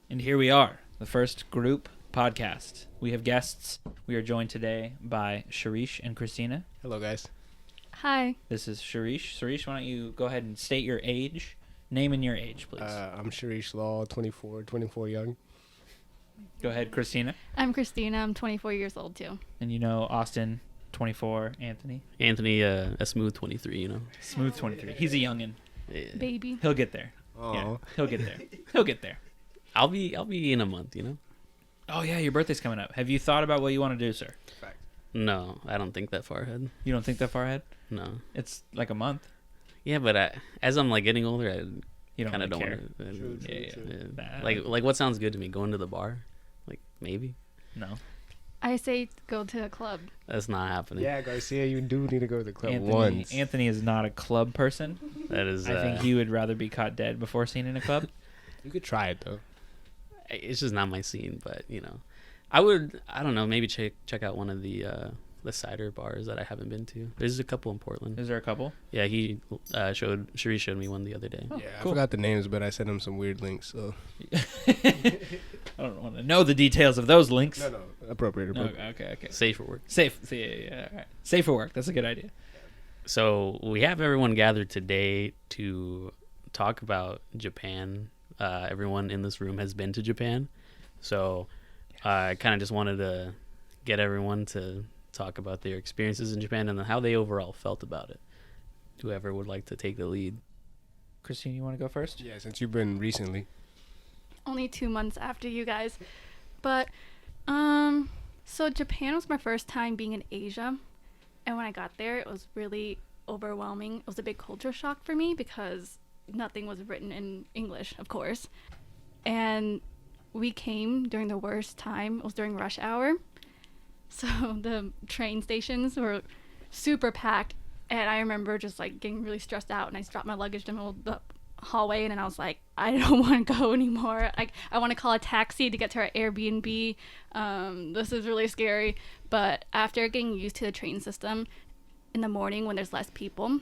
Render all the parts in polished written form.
And here we are, the first group podcast. We have guests. We are joined today by Sharish and Christina. Hello, guys. Hi. This is Sharish. Sharish, why don't you go ahead and state your age? Name and your age, please. I'm Sharish Law, 24 young. Go ahead, Christina. I'm Christina. I'm 24 years old, too. And you know Austin, 24. Anthony? Anthony, a smooth 23, you know. Smooth 23. He's a youngin'. Yeah. Baby. He'll get there. Oh, Yeah, he'll get there. He'll get there. I'll be in a month, you know. Oh, yeah, your birthday's coming up. Have you thought about what you want to do, sir? No, I don't think that far ahead. You don't think that far ahead? No. It's like a month. Yeah, but as I'm like getting older, You don't kind of really don't care. want to. Yeah. Like what sounds good to me? Going to the bar, like maybe. No. I say go to a club. That's not happening. Yeah, Garcia, you do need to go to the club Anthony, once. Anthony is not a club person. That is. I think he would rather be caught dead before seen in a club. You could try it, though. It's just not my scene, but you know, I don't know, maybe check out one of the cider bars that I haven't been to. There's a couple in Portland. Is there a couple? Yeah, Sharice showed me one the other day. Oh, Yeah, cool. I forgot the names, but I sent him some weird links, so. I don't want to know the details of those links. No, appropriate. Okay. Safe for work. Safe. Yeah. All right. Safe for work. That's a good idea. So we have everyone gathered today to talk about Japan. Everyone in this room has been to Japan. So I kind of just wanted to get everyone to talk about their experiences in Japan and how they overall felt about it. Whoever would like to take the lead. Christine, you want to go first? Yeah, since you've been recently. Only 2 months after you guys. But, so Japan was my first time being in Asia. And when I got there, it was really overwhelming. It was a big culture shock for me because nothing was written in English, of course. And we came during the worst time. It was during rush hour. So the train stations were super packed. And I remember just like getting really stressed out. And I dropped my luggage in the middle of the hallway. And then I was like, I don't want to go anymore. I want to call a taxi to get to our Airbnb. This is really scary. But after getting used to the train system in the morning when there's less people,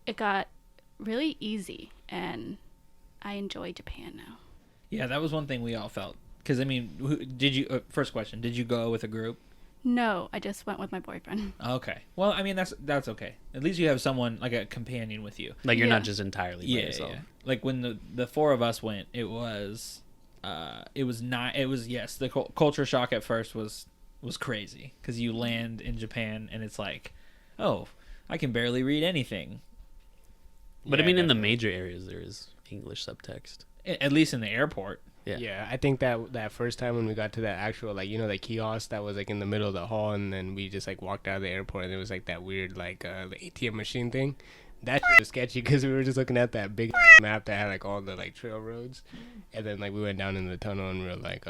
it got really easy. And I enjoy Japan now. Yeah, that was one thing we all felt. Because, I mean, did you... first question, did you go with a group? No, I just went with my boyfriend. Okay. Well, I mean, that's okay. At least you have someone, like a companion with you. Like you're Yeah. not just entirely by yourself. Yeah. Like when the four of us went, it was yes, the culture shock at first was crazy. Because you land in Japan and it's like, oh, I can barely read anything. But Yeah, I mean, in the definitely. major areas, there is English subtext. At least in the airport. Yeah. I think that first time when we got to that actual, like, you know, the kiosk that was, like, in the middle of the hall, and then we just, like, walked out of the airport, and there was, like, that weird, like, the ATM machine thing. That shit was sketchy, because we were just looking at that big map that had, like, all the, like, trail roads. And then, like, we went down in the tunnel, and we were like,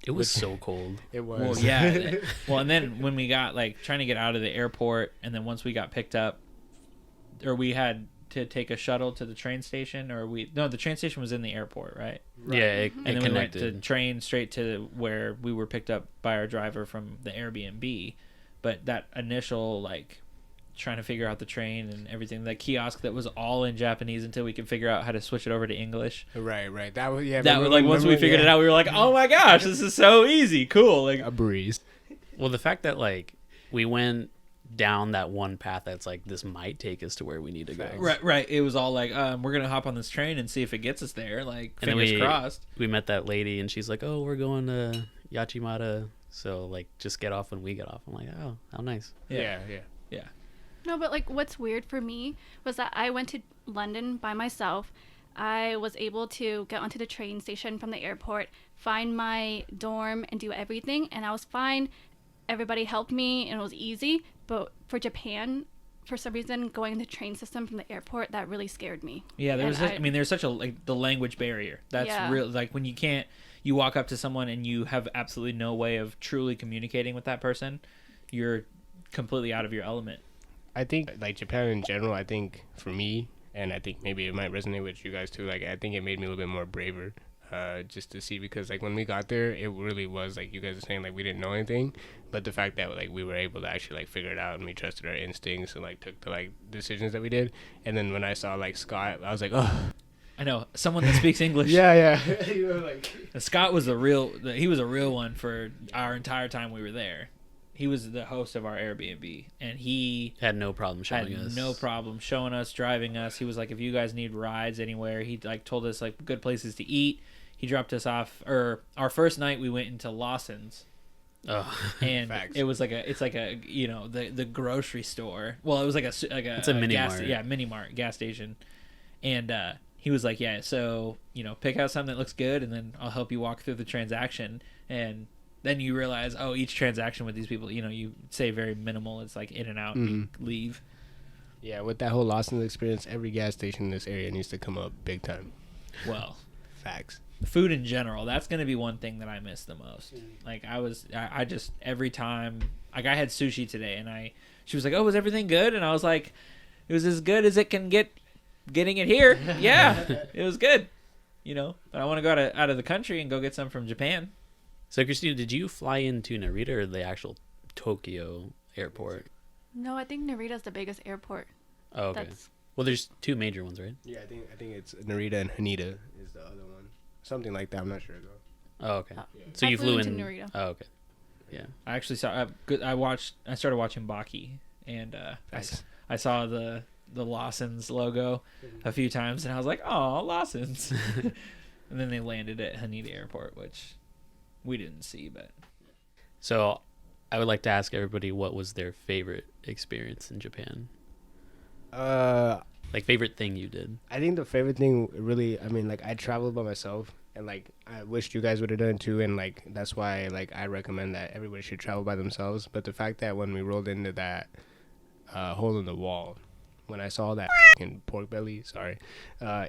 It was so cold. it was. Well, yeah. Well, and then when we got, like, trying to get out of the airport, and then once we got picked up, or we had to take a shuttle to the train station, the train station was in the airport, right? Yeah, it And then we went to connected. train straight to where we were picked up by our driver from the Airbnb. But that initial, like, trying to figure out the train and everything, that kiosk that was all in Japanese until we could figure out how to switch it over to English. Right. That was, yeah. That was like, once we figured it out, we were like, oh my gosh, this is so easy. Cool. Like, a breeze. Well, the fact that like we went down that one path that's like this might take us to where we need to go. right. It was all like, we're going to hop on this train and see if it gets us there. Like, And then fingers crossed. We met that lady and she's like, "Oh, we're going to Yachimata, so like just get off when we get off." I'm like, "Oh, how nice." Yeah. No, but like what's weird for me was that I went to London by myself. I was able to get onto the train station from the airport, find my dorm, and do everything, and I was fine. Everybody helped me, and it was easy. But for Japan, for some reason, going the train system from the airport, that really scared me. Yeah, And there's such a, like, the language barrier. That's Yeah. real. Like, when you walk up to someone and you have absolutely no way of truly communicating with that person, you're completely out of your element. I think, like, Japan in general, I think, for me, and I think maybe it might resonate with you guys too, like, I think it made me a little bit more braver, just to see, because, like, when we got there, it really was, like, you guys are saying, like, we didn't know anything, but the fact that, like, we were able to actually, like, figure it out, and we trusted our instincts, and, like, took the, like, decisions that we did, and then when I saw, like, Scott, I was like, oh, I know someone that speaks English. Yeah. You were like, Scott was he was a real one for our entire time we were there. He was the host of our Airbnb, and he Had no problem showing had us. no problem showing us, driving us. He was like, if you guys need rides anywhere, he like told us like good places to eat. He dropped us off, or our first night we went into Lawson's, Oh. and Facts. it was like a you know the grocery store. Well, it was like It's a mini gas, mart. yeah, mini mart gas station, and he was like, yeah, so you know, pick out something that looks good, and then I'll help you walk through the transaction. And then you realize, oh, each transaction with these people, you know, you say very minimal. It's like in and out, and you leave. yeah, with that whole Lawson's experience, every gas station in this area needs to come up big time. Well, Facts. food in general, that's going to be one thing that I miss the most. Like I just every time, like I had sushi today, and she was like, oh, was everything good? And I was like, it was as good as it can getting it here. Yeah, it was good. You know, but I want to go out of the country and go get some from Japan. So, Christina, did you fly into Narita or the actual Tokyo airport? No, I think Narita's the biggest airport. Oh, okay. That's Well, there's two major ones, right? Yeah, I think it's Narita and Haneda is the other one. Something like that. I'm not sure though. Oh, okay. Oh. So I you flew flew into in. Narita. Oh, okay. Yeah. I actually saw. I started watching Baki, and I saw the Lawson's logo a few times, and I was like, oh, Lawson's. And then they landed at Haneda Airport, which we didn't see, but So, I would like to ask everybody what was their favorite experience in Japan. Like favorite thing you did. I think the favorite thing really, I mean, like I traveled by myself, and like I wished you guys would have done it too, and like that's why like I recommend that everybody should travel by themselves. But the fact that when we rolled into that hole in the wall, when I saw that pork belly,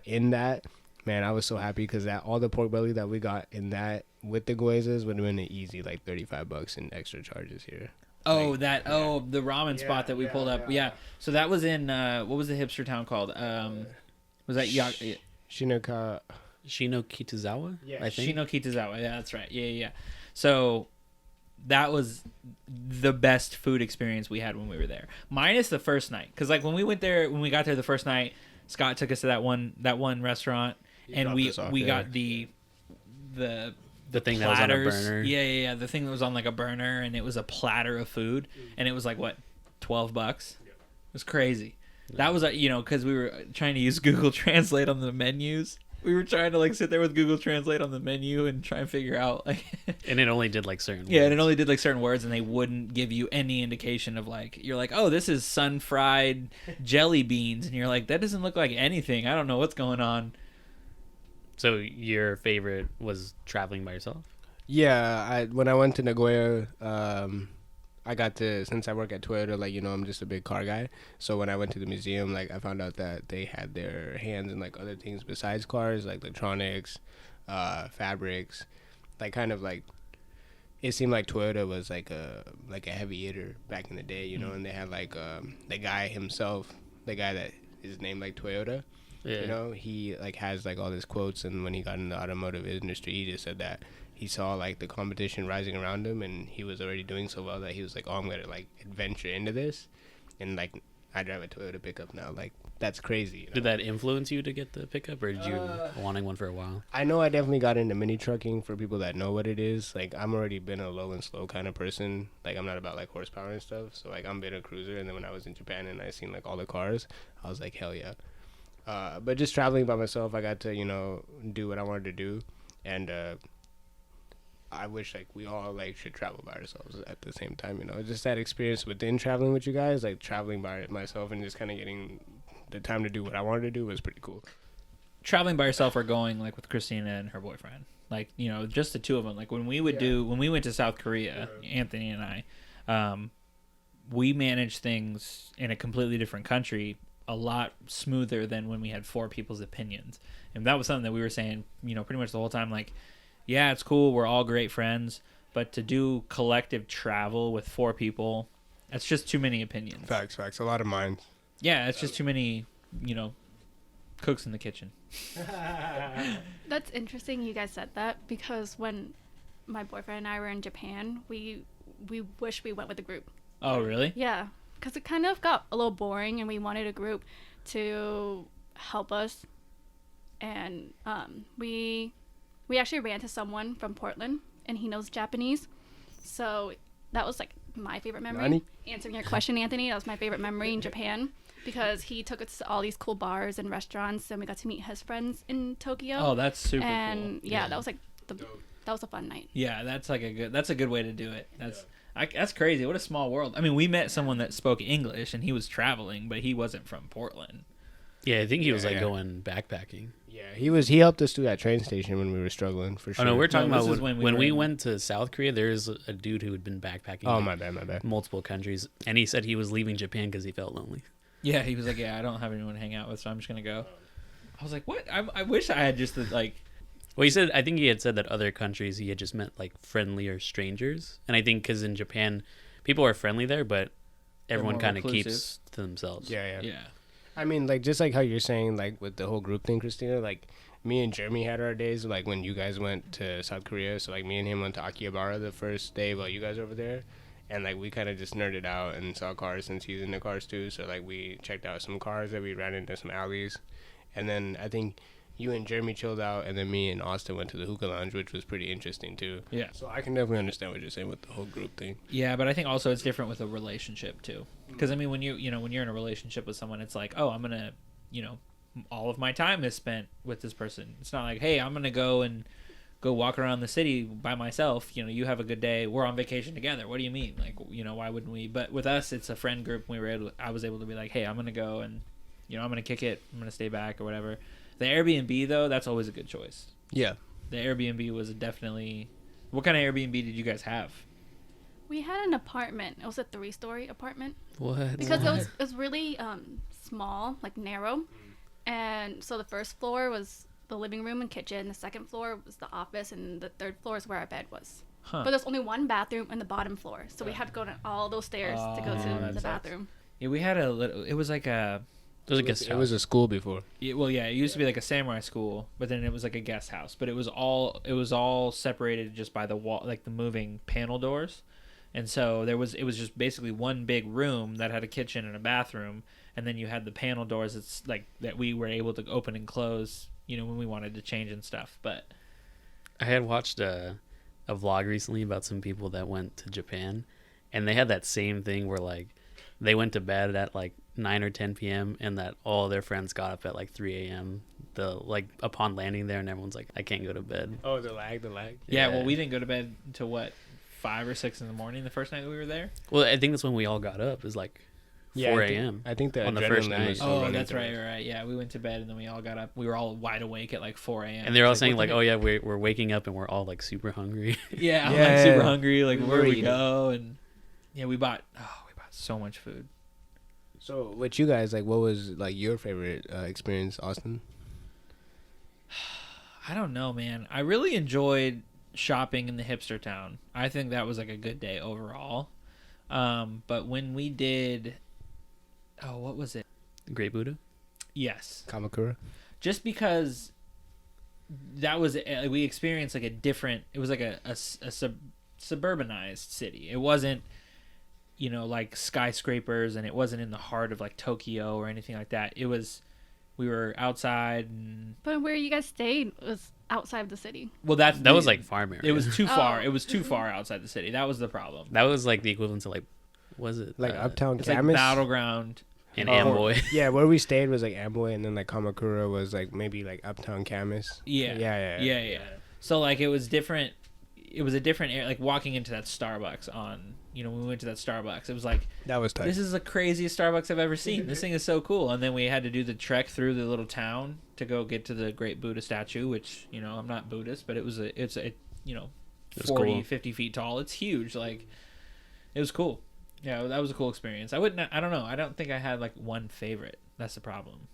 in that, man, I was so happy because that all the pork belly that we got in that with the guizas would have been an easy like $35 in extra charges here. the ramen spot that we pulled up. yeah. Yeah. So that was in what was the hipster town called? Was that Shinaka. Shino Kitazawa? Yeah, I think. Shino Kitazawa? Yeah, that's right. Yeah. So that was the best food experience we had when we were there, minus the first night. Because like when we got there the first night, Scott took us to that one restaurant, and we got the thing that was on a platters. burner. Yeah. The thing that was on like a burner, and it was a platter of food, and it was like what, $12. It was crazy. That was because we were trying to use Google Translate on the menus. We were trying to like sit there with Google Translate on the menu and try and figure out like. And it only did like certain Yeah, words. and it only did like certain words, and they wouldn't give you any indication of like you're like, oh, this is sun fried jelly beans, and you're like, that doesn't look like anything. I don't know what's going on. So your favorite was traveling by yourself? Yeah, when I went to Nagoya, I got to, since I work at Toyota, like, I'm just a big car guy. So when I went to the museum, like, I found out that they had their hands in, like, other things besides cars, like electronics, fabrics, like, kind of, like, it seemed like Toyota was, like a heavy hitter back in the day, and they had, like, the guy himself, the guy that is named, like, Toyota. Yeah. He like has like all these quotes, and when he got in the automotive industry, he just said that he saw like the competition rising around him, and he was already doing so well that he was like, oh, I'm gonna like adventure into this, and like I drive a Toyota pickup now. Like that's crazy. Did that influence you to get the pickup, or did you wanting one for a while? I know I definitely got into mini trucking. For people that know what it is, like I'm already been a low and slow kind of person. Like I'm not about like horsepower and stuff. So like I'm been a cruiser, and then when I was in Japan and I seen like all the cars, I was like, hell yeah. But just traveling by myself, I got to, do what I wanted to do. And I wish, like, we all, like, should travel by ourselves at the same time, Just that experience within traveling with you guys, like, traveling by myself and just kind of getting the time to do what I wanted to do was pretty cool. Traveling by yourself or going, like, with Christina and her boyfriend. Like, just the two of them. Like, when we went to South Korea, Anthony and I, we managed things in a completely different country a lot smoother than when we had four people's opinions. And that was something that we were saying, pretty much the whole time, like, yeah, it's cool, we're all great friends, but to do collective travel with four people, that's just too many opinions. Facts. A lot of minds. Yeah, it's just too many, cooks in the kitchen. That's interesting you guys said that, because when my boyfriend and I were in Japan, we wish we went with a group. Oh, really? Yeah, because it kind of got a little boring, and we wanted a group to help us and we actually ran to someone from Portland, and he knows Japanese, so that was like my favorite memory. Nani? Answering your question, Anthony, that was my favorite memory in Japan because he took us to all these cool bars and restaurants, and we got to meet his friends in Tokyo. Oh, that's super and cool. yeah, that was like that was a fun night. Yeah, that's a good way to do it. That's crazy. What a small world. I mean, we met someone that spoke English, and he was traveling, but he wasn't from Portland. Yeah, I think he was like Yeah. going backpacking. Yeah, he helped us through that train station when we were struggling for sure. Oh no, we're talking No, about this is when, when we we were in- went to South Korea. There's a dude who had been backpacking. Oh, like, my bad. multiple countries, and he said he was leaving Japan because he felt lonely. Yeah, he was like, yeah, I don't have anyone to hang out with, so I'm just gonna go. I was like, what? I wish I had just like. Well, he said, I think he had said that other countries he had just meant like friendlier strangers, and I think because in Japan, people are friendly there, but everyone more kind of reclusive. keeps to themselves. Yeah. Yeah. I mean, like, just like how you're saying, like, with the whole group thing, Christina, like, me and Jeremy had our days, like, when you guys went to South Korea. So, like, me and him went to Akihabara the first day while you guys were over there. And, like, we kind of just nerded out and saw cars since he's into cars, too. So, like, we checked out some cars that we ran into some alleys. And then I think you and Jeremy chilled out, and then me and Austin went to the hookah lounge, which was pretty interesting, too. Yeah. So, I can definitely understand what you're saying with the whole group thing. Yeah, but I think also it's different with a relationship too. Because I mean, when you're in a relationship with someone, it's like, oh, I'm gonna, all of my time is spent with this person. It's not like, hey, I'm gonna go walk around the city by myself. You have a good day. We're on vacation together. What do you mean? Like, why wouldn't we? But with us, it's a friend group. I was able to be like, hey, I'm gonna go and, I'm gonna kick it. I'm gonna stay back or whatever. The Airbnb though, that's always a good choice. Yeah. The Airbnb was definitely. What kind of Airbnb did you guys have? We had an apartment. It was a 3-story apartment What? because it was really small, like narrow, and so the first floor was the living room and kitchen. The second floor was the office, and the third floor is where our bed was. Huh. But there's only one bathroom in the bottom floor, so we had to go down all those stairs to go Oh, to that the sucks. bathroom. Yeah, we had a little. It was like a. It was a guest It was a school before. It used to be like a samurai school, but then it was like a guest house. But it was all separated just by the wall, like the moving panel doors, and so it was just basically one big room that had a kitchen and a bathroom, and then you had the panel doors. It's like that we were able to open and close, when we wanted to change and stuff. But I had watched a vlog recently about some people that went to Japan, and they had that same thing where like they went to bed at like 9 or 10 p.m. and that all their friends got up at like 3 a.m. Upon landing there, and everyone's like, I can't go to bed. Oh, the lag. yeah, well, we didn't go to bed until what, 5 or 6 in the morning the first night that we were there. Well, I think that's when we all got up. It was like 4 a.m. I think the on the first adrenaline night. was still Oh, running that's through right, us. right. Yeah, we went to bed and then we all got up. We were all wide awake at like 4 a.m. And they're all It's saying what like, the oh yeah, we're waking up and we're all like super hungry. Yeah, I'm Yeah. like super hungry. Like, We where were do we eating. go? And yeah, we bought so much food. So, with you guys, like, what was like your favorite experience, Austin? I don't know, man. I really enjoyed shopping in the hipster town. I think that was like a good day overall. But when we did, what was it? Great Buddha. Yes, Kamakura. just because that was we experienced like a different. It was like a suburbanized city. It wasn't, like skyscrapers, and it wasn't in the heart of like Tokyo or anything like that. We were outside, and But where you guys stayed was outside of the city. well, That was like farm area. it was too far. Oh. It was too far outside the city. That was the problem. That was like the equivalent to like, was it Like Uptown It's like Camas? battleground. in Oh. Amboy? Yeah, where we stayed was like Amboy, and then like Kamakura was like maybe like Uptown Camas. Yeah. Yeah. So like it was different. It was a different area. Like walking into that Starbucks when we went to that Starbucks, it was like, That was tight. this is the craziest Starbucks I've ever seen. This thing is so cool. And then we had to do the trek through the little town to go get to the great Buddha statue, which, I'm not Buddhist, but it's 40, cool. 50 feet tall. It's huge. Like, it was cool. Yeah, that was a cool experience. I don't know. I don't think I had like one favorite. That's the problem.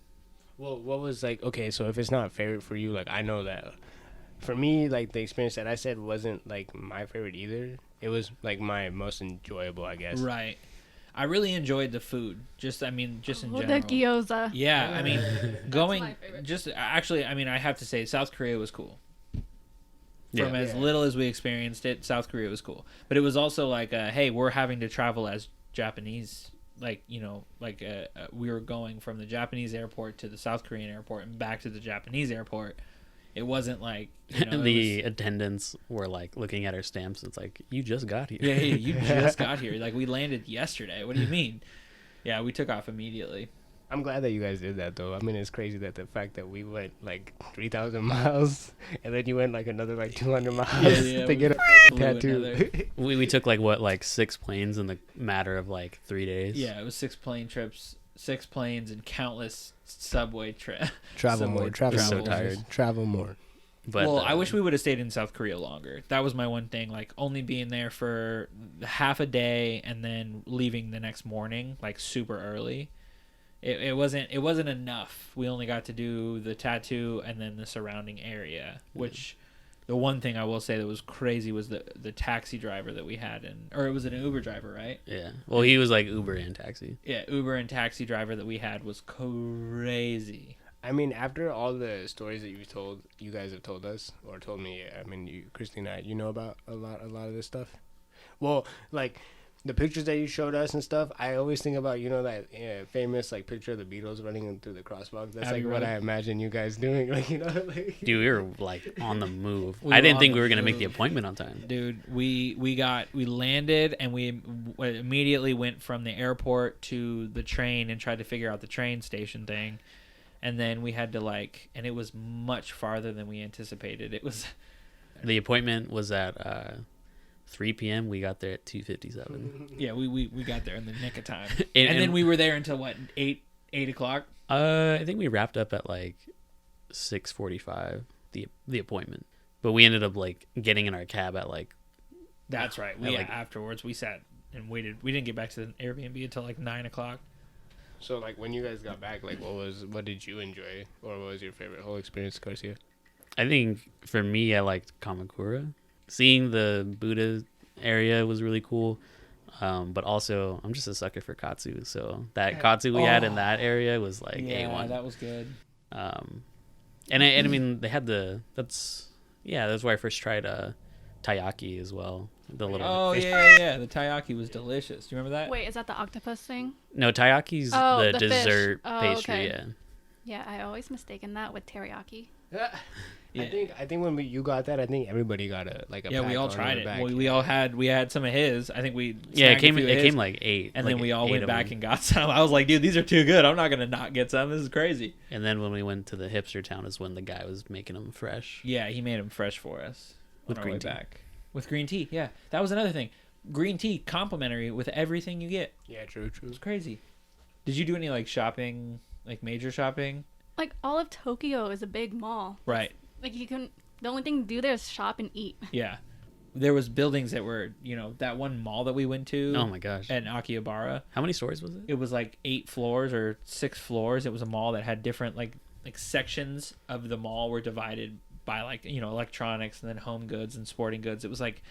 Well, what was like, okay, so if it's not favorite for you, like, I know that for me, like, the experience that I said wasn't like my favorite either. It was like my most enjoyable, I guess. Right. I really enjoyed the food. Just in The general. gyoza. Yeah, I mean, going my favorite. just actually, I mean, I have to say, South Korea was cool. From Yeah. as little as we experienced it, South Korea was cool. But it was also like, hey, we're having to travel as Japanese like we were going from the Japanese airport to the South Korean airport and back to the Japanese airport. It wasn't like the attendants were like looking at our stamps. It's like, you just got here. Yeah, you just got here. Like, we landed yesterday. What do you mean? Yeah, we took off immediately. I'm glad that you guys did that, though. I mean, it's crazy that the fact that we went like 3,000 miles and then you went like another like 200 miles to get a tattoo. We took like 6 planes in the matter of like 3 days. Yeah, it was 6 plane trips, 6 planes, and countless subway trips. Travel more. So tired. Travel more. But I wish we would have stayed in South Korea longer. That was my one thing. Like, only being there for half a day and then leaving the next morning, like super early. It wasn't enough. We only got to do the tattoo and then the surrounding area, which the one thing I will say that was crazy was the taxi driver that we had or it was an Uber driver, right? Yeah. Well, he was like Uber and taxi. Yeah, Uber and taxi driver that we had was crazy. I mean, after all the stories that you guys have told us or told me, I mean, Christina, you know about a lot of this stuff. Well, like the pictures that you showed us and stuff, I always think about, that famous like picture of the Beatles running through the crosswalk. That's like what I imagine you guys doing. Like, like dude, we were like on the move. I didn't think we were gonna make the appointment on time. Dude, we landed and we immediately went from the airport to the train and tried to figure out the train station thing. And then we had to and it was much farther than we anticipated. It was. The appointment was at 3 p.m. We got there at 2:57. Yeah, we got there in the nick of time. and then we were there until what, 8 o'clock? I think we wrapped up at like 6:45. The appointment, but we ended up like getting in our cab at like. That's right. Afterwards we sat and waited. We didn't get back to the Airbnb until like 9 o'clock. So, like, when you guys got back, like, what did you enjoy, or what was your favorite whole experience, Garcia? I think for me, I liked Kamakura. Seeing the Buddha area was really cool, but also I'm just a sucker for katsu. So that katsu we had in that area was like A1. That was good. And I mean they had that's where I first tried taiyaki as well. The little the taiyaki was delicious. Do you remember that? Wait, is that the octopus thing? No, taiyaki's the dessert pastry. Okay. Yeah, I always mistaken that with teriyaki. Yeah. I think when you got that, I think everybody got a pack we all tried it. We had some of his. I think we it came like 8, and like then we all went back and got some. I was like, dude, these are too good. I'm not gonna not get some. This is crazy. And then when we went to the hipster town is when the guy was making them fresh. Yeah, he made them fresh for us with green tea. With green tea, yeah, that was another thing. Green tea complimentary with everything you get. Yeah, true. It was crazy. Did you do any like shopping, like major shopping? Like all of Tokyo is a big mall. Right. Like the only thing to do there is shop and eat. Yeah. There was buildings that were, that one mall that we went to. Oh my gosh. At Akihabara. How many stories was it? It was like 8 floors or 6 floors. It was a mall that had different like sections of the mall were divided by like, electronics and then home goods and sporting goods. It was like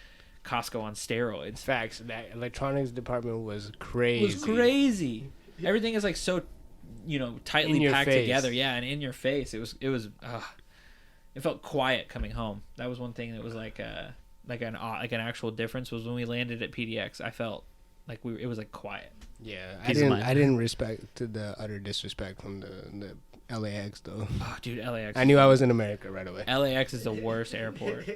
Costco on steroids. Facts. That electronics department was crazy. It was crazy. Everything is like so, tightly packed together. Yeah, and in your face. It was. It felt quiet coming home. That was one thing that was like an actual difference was when we landed at PDX. I felt like it was like quiet. Yeah, I didn't respect the utter disrespect from the LAX though. Oh, dude, LAX. I knew I was in America right away. LAX is the worst airport.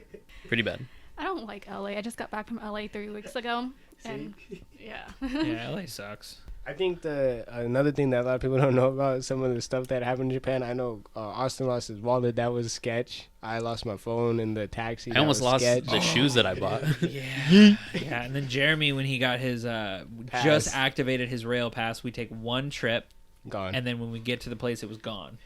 Pretty bad. I don't like LA. I just got back from LA 3 weeks ago, and yeah. Yeah, LA sucks. I think another thing that a lot of people don't know about some of the stuff that happened in Japan. I know Austin lost his wallet. That was sketch. I lost my phone in the taxi. I almost lost the shoes that I bought. Yeah. Yeah, and then Jeremy, when he got his just activated his rail pass, we take one trip, gone, and then when we get to the place, it was gone.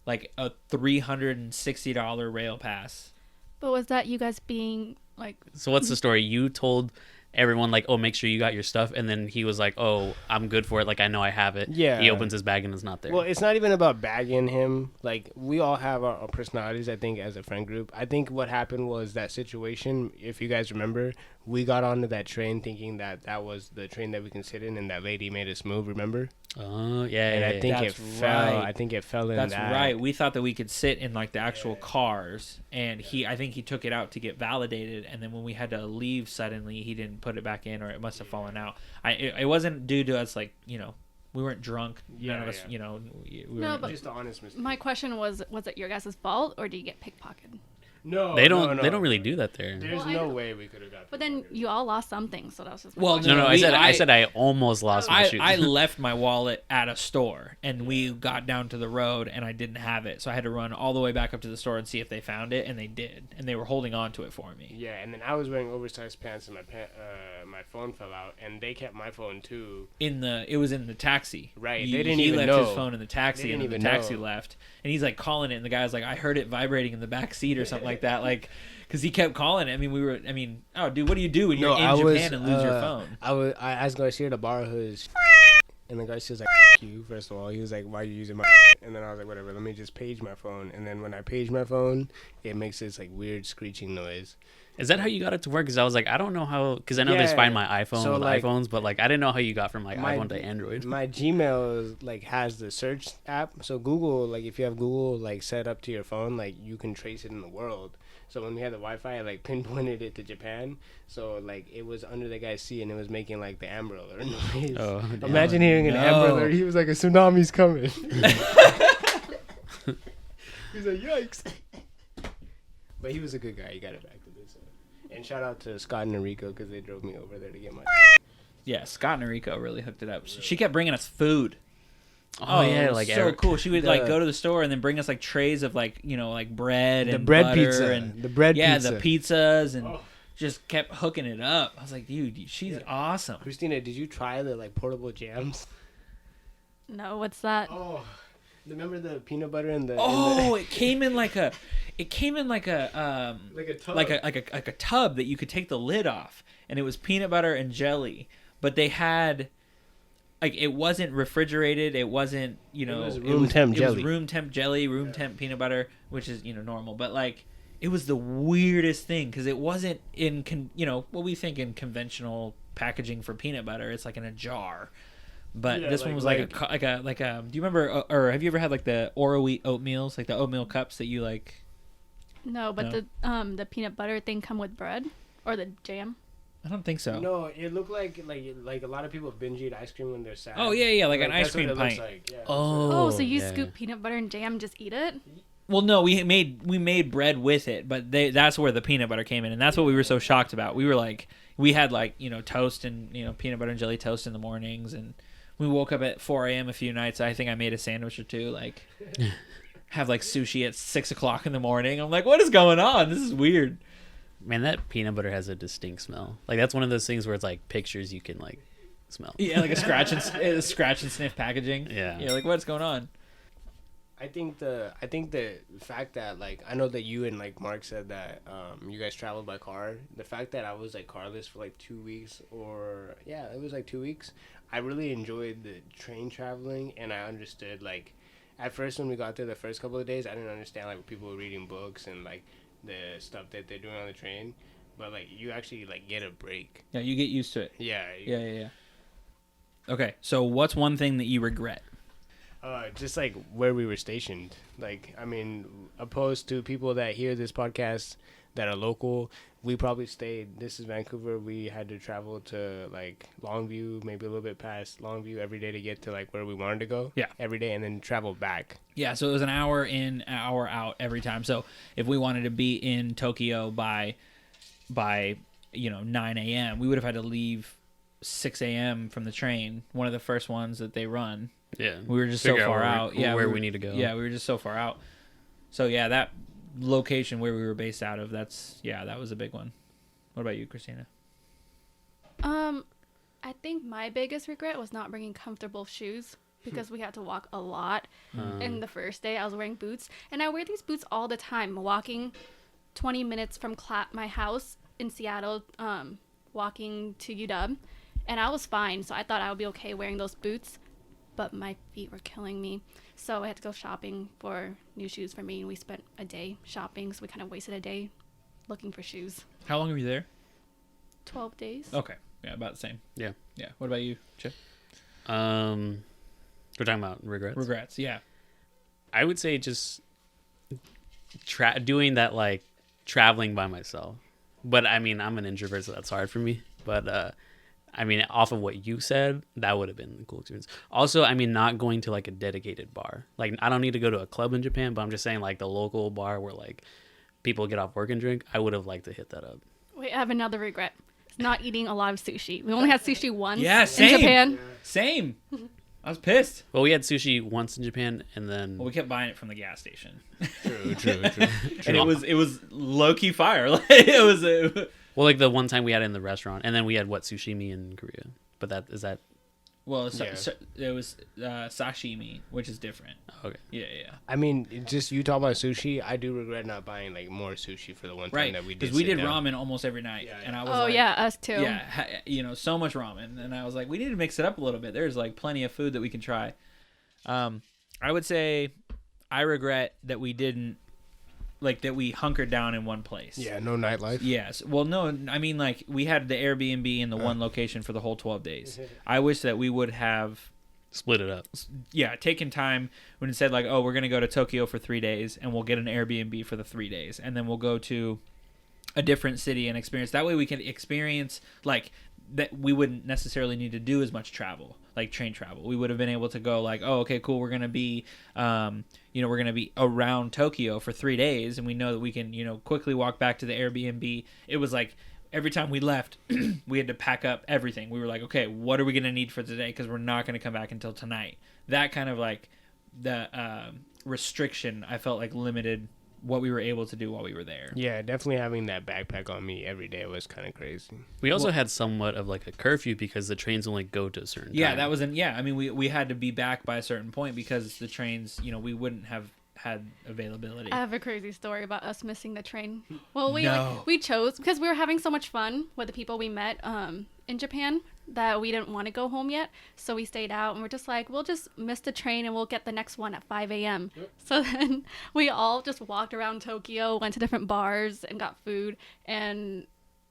Like a $360 rail pass. But was that you guys being like? So what's the story? You told everyone like, oh, make sure you got your stuff, and then he was like, oh, I'm good for it, like I know I have it. Yeah, he opens his bag and it's not there. Well, it's not even about bagging him. Like, we all have our personalities, I think, as a friend group. I think what happened was that situation, if you guys remember, we got onto that train thinking that was the train that we can sit in, and that lady made us move, remember? Oh yeah, And yeah, I think That's it fell. right. I think it fell in That's that. right. We thought that we could sit in like the actual Yeah. cars, and I think he took it out to get validated, and then when we had to leave suddenly, he didn't put it back in, or it must have fallen out. It wasn't due to us, like, you know, we weren't drunk. None of us, Yeah. you know, we No, weren't, but- Just the honest mistake. My question was it your guys' fault or did you get pickpocketed? No, they don't. no, no. They don't really do that there. There's Well, I no know. way we could have got. But then you all lost something, so that was just my Well, question. No, no. We- I I- said I almost lost my shoes. I left my wallet at a store, and we got down to the road, and I didn't have it, so I had to run all the way back up to the store and see if they found it, and they did, and they were holding on to it for me. Yeah, and then I was wearing oversized pants, and my phone fell out, and they kept my phone too. It was in the taxi. Right, He, they didn't he even left know. his phone in the taxi, They and then didn't the even taxi know. left, and he's like calling it, and the guy's like, I heard it vibrating in the back seat or something like that, like, because he kept calling it. I mean, oh, dude, what do you do when you're in Japan and lose your phone? I asked Garcia to borrow his, and then Garcia's like, you. First of all, he was like, why are you using my? And then I was like, whatever. Let me just page my phone. And then when I page my phone, it makes this like weird screeching noise. Is that how you got it to work? Because I was like, I don't know how. Because I know there's Yeah. Find My iPhone So, with like, iPhones, but like I didn't know how you got from like my- iPhone to Android. My Gmail is, like has the search app. So Google, like if you have Google like set up to your phone, like you can trace it in the world. So when we had the Wi-Fi, I like pinpointed it to Japan. So like it was under the guy's seat and it was making like the Amber Alert noise. Oh, damn. Imagine hearing an Amber no. Alert. He was like, a tsunami's coming. He's like, yikes. But he was a good guy. He got it back to this. And shout out to Scott and Enrico because they drove me over there to get my. Yeah, Scott and Enrico really hooked it up. She kept bringing us food. Oh, it yeah, was like so cool. She would the- like go to the store and then bring us like trays of like, you know, like bread The and bread butter pizza. and The bread yeah, pizza. the pizzas, and Oh. just kept hooking it up. I was like, dude, she's Yeah. awesome. Christina, did you try the like portable jams? No, what's that? Oh, remember the peanut butter and the. Oh, it came in like a like a like a tub. like a tub that you could take the lid off, and it was peanut butter and jelly. But they had like, it wasn't refrigerated. It wasn't, you know, was room temp It was jelly. room temp jelly, room temp peanut butter, which is, you know, normal. But like, it was the weirdest thing because it wasn't in you know what we think in conventional packaging for peanut butter. It's like in a jar. But Yeah, this one was like a. Do you remember, or have you ever had like the Oro wheat oatmeals, like the oatmeal cups that you like? No, but the peanut butter thing come with bread or the jam. I don't think so. No, it looked like a lot of people binge eat ice cream when they're sad. Oh yeah, like an ice that's what cream it looks pint. like, yeah. Oh, so you yeah. scoop peanut butter and jam, just eat it? Well, no, we made bread with it, but that's where the peanut butter came in, and that's what we were so shocked about. We were like, we had like, you know, toast and, you know, peanut butter and jelly toast in the mornings, and we woke up at 4 a.m. a few nights. I think I made a sandwich or two, like have like sushi at 6 o'clock in the morning. I'm like, what is going on? This is weird. Man, that peanut butter has a distinct smell. Like that's one of those things where it's like pictures you can like smell. Yeah, like a scratch and sniff packaging. Yeah. Like what's going on? I think the fact that like I know that you and like Mark said that you guys traveled by car. The fact that I was like carless for like 2 weeks, or yeah, it was like 2 weeks. I really enjoyed the train traveling, and I understood like at first when we got there the first couple of days, I didn't understand like people were reading books and like the stuff that they're doing on the train, but like you actually like get a break. Yeah, you get used to it. Yeah. Yeah. Okay, so what's one thing that you regret? Just like where we were stationed. Like, I mean, opposed to people that hear this podcast that are local, we probably stayed. This is Vancouver. We had to travel to like Longview, maybe a little bit past Longview every day to get to like where we wanted to go. Yeah. Every day, and then travel back. Yeah, so it was an hour in, hour out every time. So if we wanted to be in Tokyo by 9 a.m., we would have had to leave 6 a.m. from the train, one of the first ones that they run. Yeah. We were just so Figure out far where out. Yeah, where we need to go. Yeah, we were just so far out. So yeah, that location where we were based out of, that was a big one. What about you, Christina? I think my biggest regret was not bringing comfortable shoes because we had to walk a lot. And the first day I was wearing boots, and I wear these boots all the time, walking 20 minutes from my house in Seattle, walking to UW, and I was fine. So I thought I would be okay wearing those boots, but my feet were killing me. So I had to go shopping for new shoes for me, and we spent a day shopping, so we kind of wasted a day looking for shoes. How long were you there? 12 days. Okay, yeah, about the same. Yeah. Yeah. What about you, Chip? Um, We're talking about regrets. Regrets, yeah. I would say just doing that, like traveling by myself. But I mean, I'm an introvert, so that's hard for me. But I mean, off of what you said, that would have been a cool experience. Also, I mean, not going to like a dedicated bar. Like, I don't need to go to a club in Japan, but I'm just saying like the local bar where like people get off work and drink. I would have liked to hit that up. Wait, I have another regret. It's not eating a lot of sushi. We only had sushi once Yeah, in same. Japan. Same. I was pissed. Well, we had sushi once in Japan, and then Well, we kept buying it from the gas station. True. And it was low key fire. Like, it was well, like the one time we had it in the restaurant, and then we had sushimi in Korea. But that well, Yeah. it was sashimi, which is different. okay? Yeah. I mean, just you talk about sushi. I do regret not buying like more sushi for the one time Right, that we did. because we sit did down. ramen almost every night, Yeah, and yeah. I was Oh like, yeah, us too. yeah, so much ramen, and I was like, we need to mix it up a little bit. There's like plenty of food that we can try. I would say I regret that we didn't that we hunkered down in one place. Yeah, no nightlife. Yes. Well, no, I mean like we had the Airbnb in the one location for the whole 12 days. I wish that we would have Split it up. taken time when it said like, oh, we're going to go to Tokyo for 3 days and we'll get an Airbnb for the 3 days. And then we'll go to a different city and experience. That way we can experience like that we wouldn't necessarily need to do as much travel, like train travel. We would have been able to go like, oh, okay, cool. We're going to be, we're going to be around Tokyo for 3 days. And we know that we can, quickly walk back to the Airbnb. It was like, every time we left, we had to pack up everything. We were like, okay, what are we going to need for today? Because we're not going to come back until tonight. That kind of like the restriction, I felt like limited what we were able to do while we were there. Yeah, definitely having that backpack on me every day was kind of crazy. We also had somewhat of like a curfew because the trains only go to a certain Yeah, time. that was I mean, we had to be back by a certain point because the trains, we wouldn't have had availability. I have a crazy story about us missing the train. Well, No. we chose because we were having so much fun with the people we met in Japan that we didn't want to go home yet. So we stayed out and we're just like, we'll just miss the train and we'll get the next one at 5 a.m. Yep. So then we all just walked around Tokyo, went to different bars and got food. And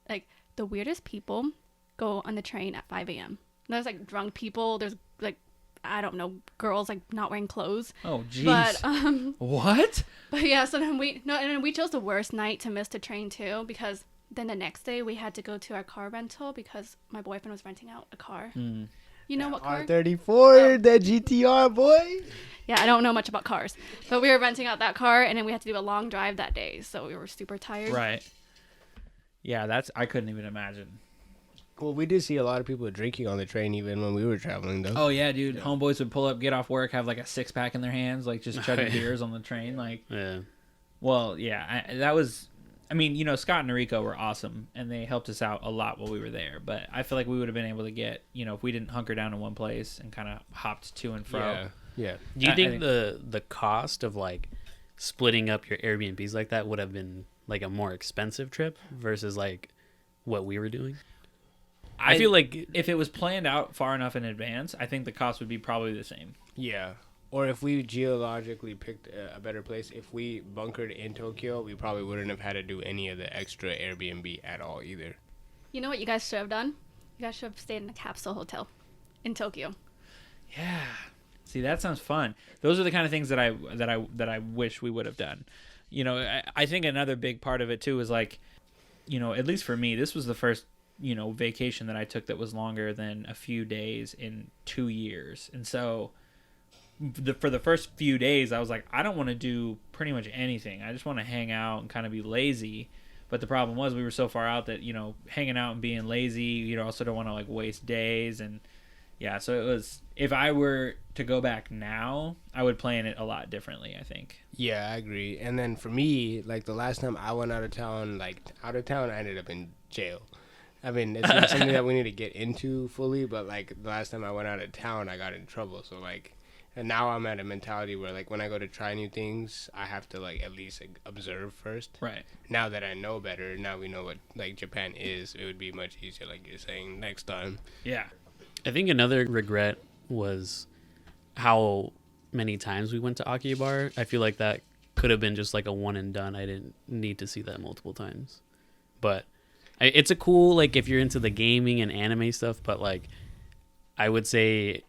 like the weirdest people go on the train at 5 a.m. There's like drunk people. There's like, I don't know, girls like not wearing clothes. Oh, jeez. But What? But yeah, so then we chose the worst night to miss the train too, because then the next day we had to go to our car rental because my boyfriend was renting out a car. You know what car? R34, that GTR boy. Yeah, I don't know much about cars, but we were renting out that car, and then we had to do a long drive that day, so we were super tired. Right. Yeah, I couldn't even imagine. Well, we did see a lot of people drinking on the train even when we were traveling, though. Oh yeah, dude. Homeboys would pull up, get off work, have like a 6-pack in their hands, like just chugging beers on the train. Like, Yeah. well, yeah, that was. I mean, Scott and Noriko were awesome, and they helped us out a lot while we were there. But I feel like we would have been able to get, if we didn't hunker down in one place and kind of hopped to and fro. Yeah. Do you I think think- the cost of like splitting up your Airbnbs like that would have been like a more expensive trip versus like what we were doing? I feel like if it was planned out far enough in advance, I think the cost would be probably the same. Yeah. Or if we geologically picked a better place, if we bunkered in Tokyo, we probably wouldn't have had to do any of the extra Airbnb at all either. You know what you guys should have done? You guys should have stayed in a capsule hotel in Tokyo. Yeah. See, that sounds fun. Those are the kind of things that I wish we would have done. I think another big part of it too is like, at least for me, this was the first, vacation that I took that was longer than a few days in 2 years. And so for the first few days, I was like, I don't want to do pretty much anything. I just want to hang out and kind of be lazy. But the problem was we were so far out that, hanging out and being lazy, you also don't want to like waste days. And yeah, so it was, if I were to go back now, I would plan it a lot differently, I think. Yeah, I agree. And then for me, like the last time I went out of town, I ended up in jail. I mean, it's not something that we need to get into fully, but like the last time I went out of town, I got in trouble. So like, and now I'm at a mentality where like when I go to try new things, I have to like at least observe first. Right. Now that I know better, now we know what like Japan is, it would be much easier, like you're saying, next time. Yeah. I think another regret was how many times we went to Akihabara. I feel like that could have been just like a one and done. I didn't need to see that multiple times. But it's a cool, like if you're into the gaming and anime stuff, but like I would say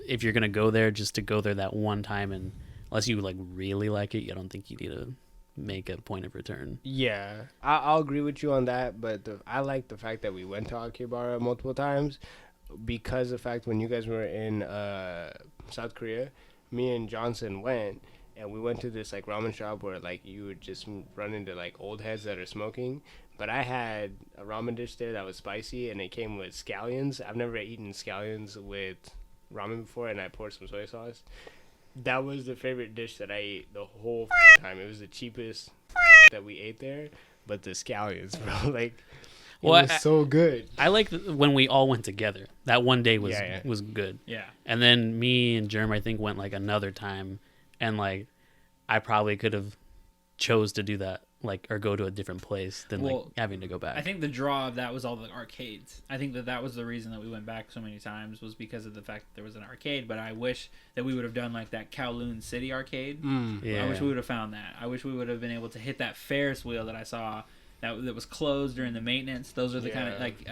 if you're gonna go there, just to go there that one time, and unless you like really like it, I don't think you need to make a point of return. Yeah, I'll agree with you on that, but I like the fact that we went to Akihabara multiple times because the fact when you guys were in South Korea, me and Johnson went and we went to this like ramen shop where like you would just run into like old heads that are smoking. But I had a ramen dish there that was spicy and it came with scallions. I've never eaten scallions with ramen before, and I poured some soy sauce. That was the favorite dish that I ate the whole time. It was the cheapest that we ate there, but the scallions, bro, like, it was so good. I like when we all went together. That one day was was good. Yeah. And then me and Germ, I think, went like another time, and like I probably could have chose to do that, like, or go to a different place than like having to go back. I think the draw of that was all the arcades. I think that was the reason that we went back so many times, was because of the fact that there was an arcade. But I wish that we would have done like that Kowloon City arcade. Yeah. I wish we would have found that. I wish we would have been able to hit that Ferris wheel that I saw that was closed during the maintenance. Those are the kind of like.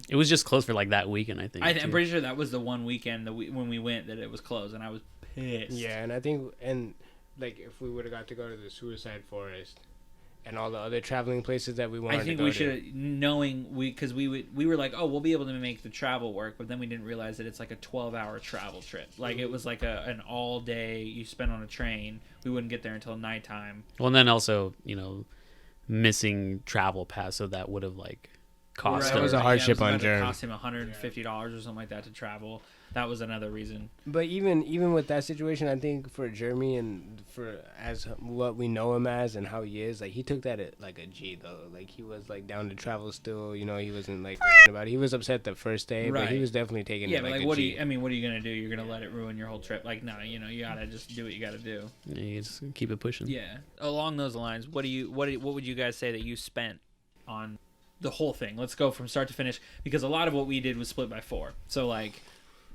It was just closed for like that weekend, I think. I'm pretty sure that was the one weekend when we went that it was closed, and I was pissed. Yeah, and I think like if we would have got to go to the Suicide Forest and all the other traveling places that we wanted to go to. I think we should, because we were like, oh, we'll be able to make the travel work, but then we didn't realize that it's like a 12-hour travel trip. Like, it was like an all-day you spent on a train. We wouldn't get there until nighttime. Well, and then also, missing travel pass, so that would have, like, cost That was a hardship on Jeremy. It cost him $150 or something like that to travel. That was another reason. But even with that situation, I think for Jeremy and for as what we know him as and how he is, like, he took that like a G though. Like, he was like down to travel still. He wasn't like about it. He was upset the first day, but he was definitely taking it like a G. What are you gonna do? You're gonna let it ruin your whole trip? Like, no, you gotta just do what you gotta do. Yeah, you just keep it pushing. Yeah. Along those lines, what would you guys say that you spent on the whole thing? Let's go from start to finish, because a lot of what we did was split by 4. So like,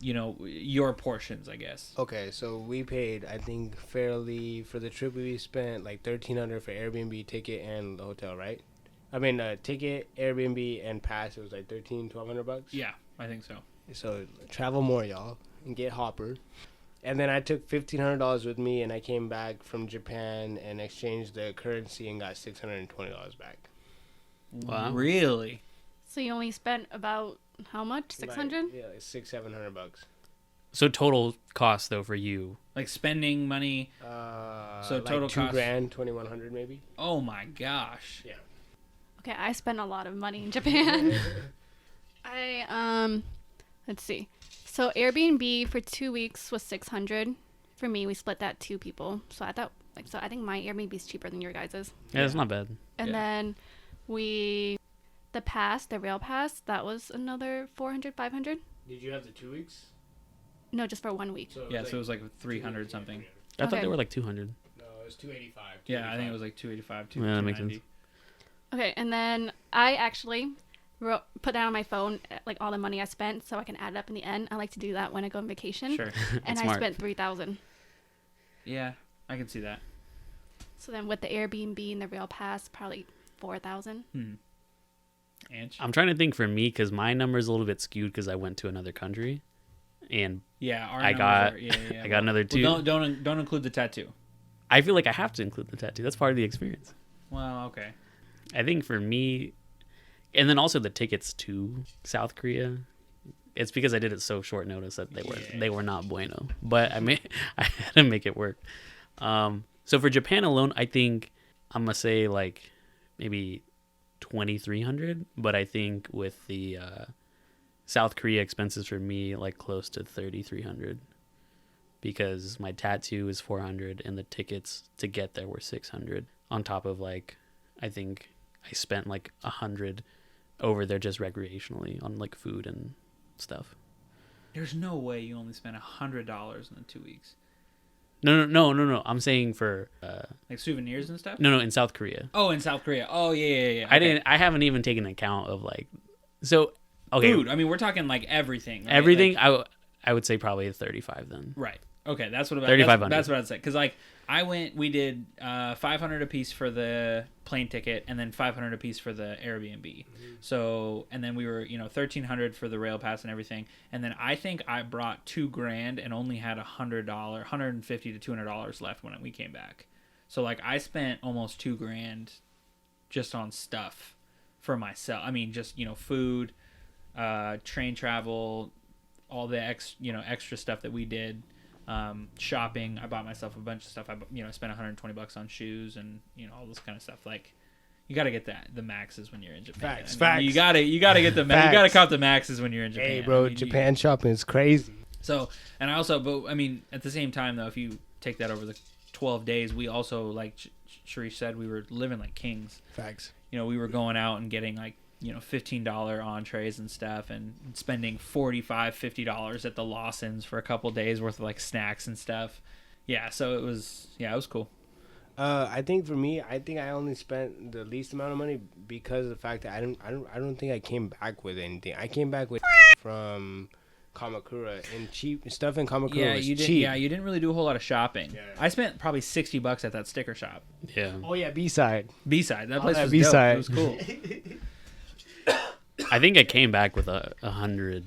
your portions, I guess. Okay, so we paid, I think, fairly for the trip. We spent like $1,300 for Airbnb, ticket, and the hotel, right? I mean, ticket, Airbnb, and pass. It was like $1,200. Yeah, I think so. So travel more, y'all, and get Hopper. And then I took $1,500 with me, and I came back from Japan and exchanged the currency and got $620 back. Wow. Really? So you only spent about how much? 600? Yeah, like $600-700. So total cost though for you, like spending money. So total like cost $2,000, $2,100 maybe. Oh my gosh. Yeah. Okay, I spent a lot of money in Japan. Let's see. So Airbnb for 2 weeks was $600. For me, we split that 2 people. So I think my Airbnb is cheaper than your guys's. yeah, it's not bad. And then the rail pass, that was another $400, $500. Did you have the 2 weeks? No, just for 1 week. So it was like 300 something. I thought Okay. they were like 200. No, it was 285. Yeah, I think it was like 285, Yeah, that makes sense. Okay, and then I actually put down on my phone like all the money I spent so I can add it up in the end. I like to do that when I go on vacation. Sure. And I smart. spent $3,000. Yeah, I can see that. So then with the Airbnb and the rail pass, probably $4,000. Anch? I'm trying to think for me, because my number is a little bit skewed because I went to another country, and Yeah, our I numbers got are- yeah. I got another 2. Well, don't include the tattoo. I feel like I have to include the tattoo. That's part of the experience. Well, okay. I think for me, and then also the tickets to South Korea. It's because I did it so short notice that they were not bueno. But I had to make it work. So for Japan alone, I think I'm gonna say like maybe 2,300. But I think with the South Korea expenses for me, like close to 3,300, because my tattoo is 400 and the tickets to get there were 600. On top of like, I think I spent like 100 over there just recreationally on like food and stuff. There's no way you only spent $100 in the 2 weeks. No. I'm saying for Like souvenirs and stuff? no, in South Korea. Oh, in South Korea. Oh, yeah. Okay. I haven't even taken account of like, so okay. Food. I mean, we're talking like everything. Right? Everything. Like, I would say probably 35 then. right. Okay, that's what about 3,500. That's what I'd say. Because like We did 500 a piece for the plane ticket, and then 500 a piece for the Airbnb. Mm-hmm. So, and then we were, 1,300 for the rail pass and everything. And then I think I brought $2,000 and only had $150 to $200 left when we came back. So like I spent almost $2,000 just on stuff for myself. I mean, just food, train travel, all the extra stuff that we did. Shopping. I bought myself a bunch of stuff. I spent $120 on shoes and all this kind of stuff. Like, you got to get the maxes when you're in Japan. Facts. You got to get the you got to count the maxes when you're in Japan. Hey, bro, Japan shopping is crazy. So, and I also, but I mean, at the same time though, if you take that over the 12 days, we also, like Sharish said, we were living like kings. Facts. We were going out and getting like $15 entrees and stuff, and spending $45-$50 at the Lawson's for a couple days worth of like snacks and stuff. Yeah, so it was cool. I think for me, I only spent the least amount of money because of the fact that I don't think I came back with anything. I came back with from Kamakura, and cheap stuff in Kamakura was cheap. Yeah, you didn't really do a whole lot of shopping. Yeah. I spent probably $60 at that sticker shop. Yeah. Oh yeah, B-side. That place was B-side. dope. It was cool. I think I came back with 100.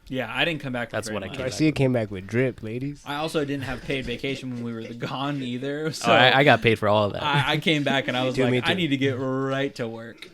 Yeah, I didn't come back. That's very what I much. came Garcia came back with drip, ladies. I also didn't have paid vacation when we were gone either. So I got paid for all of that. I came back and I was Me like, too. I need to get right to work.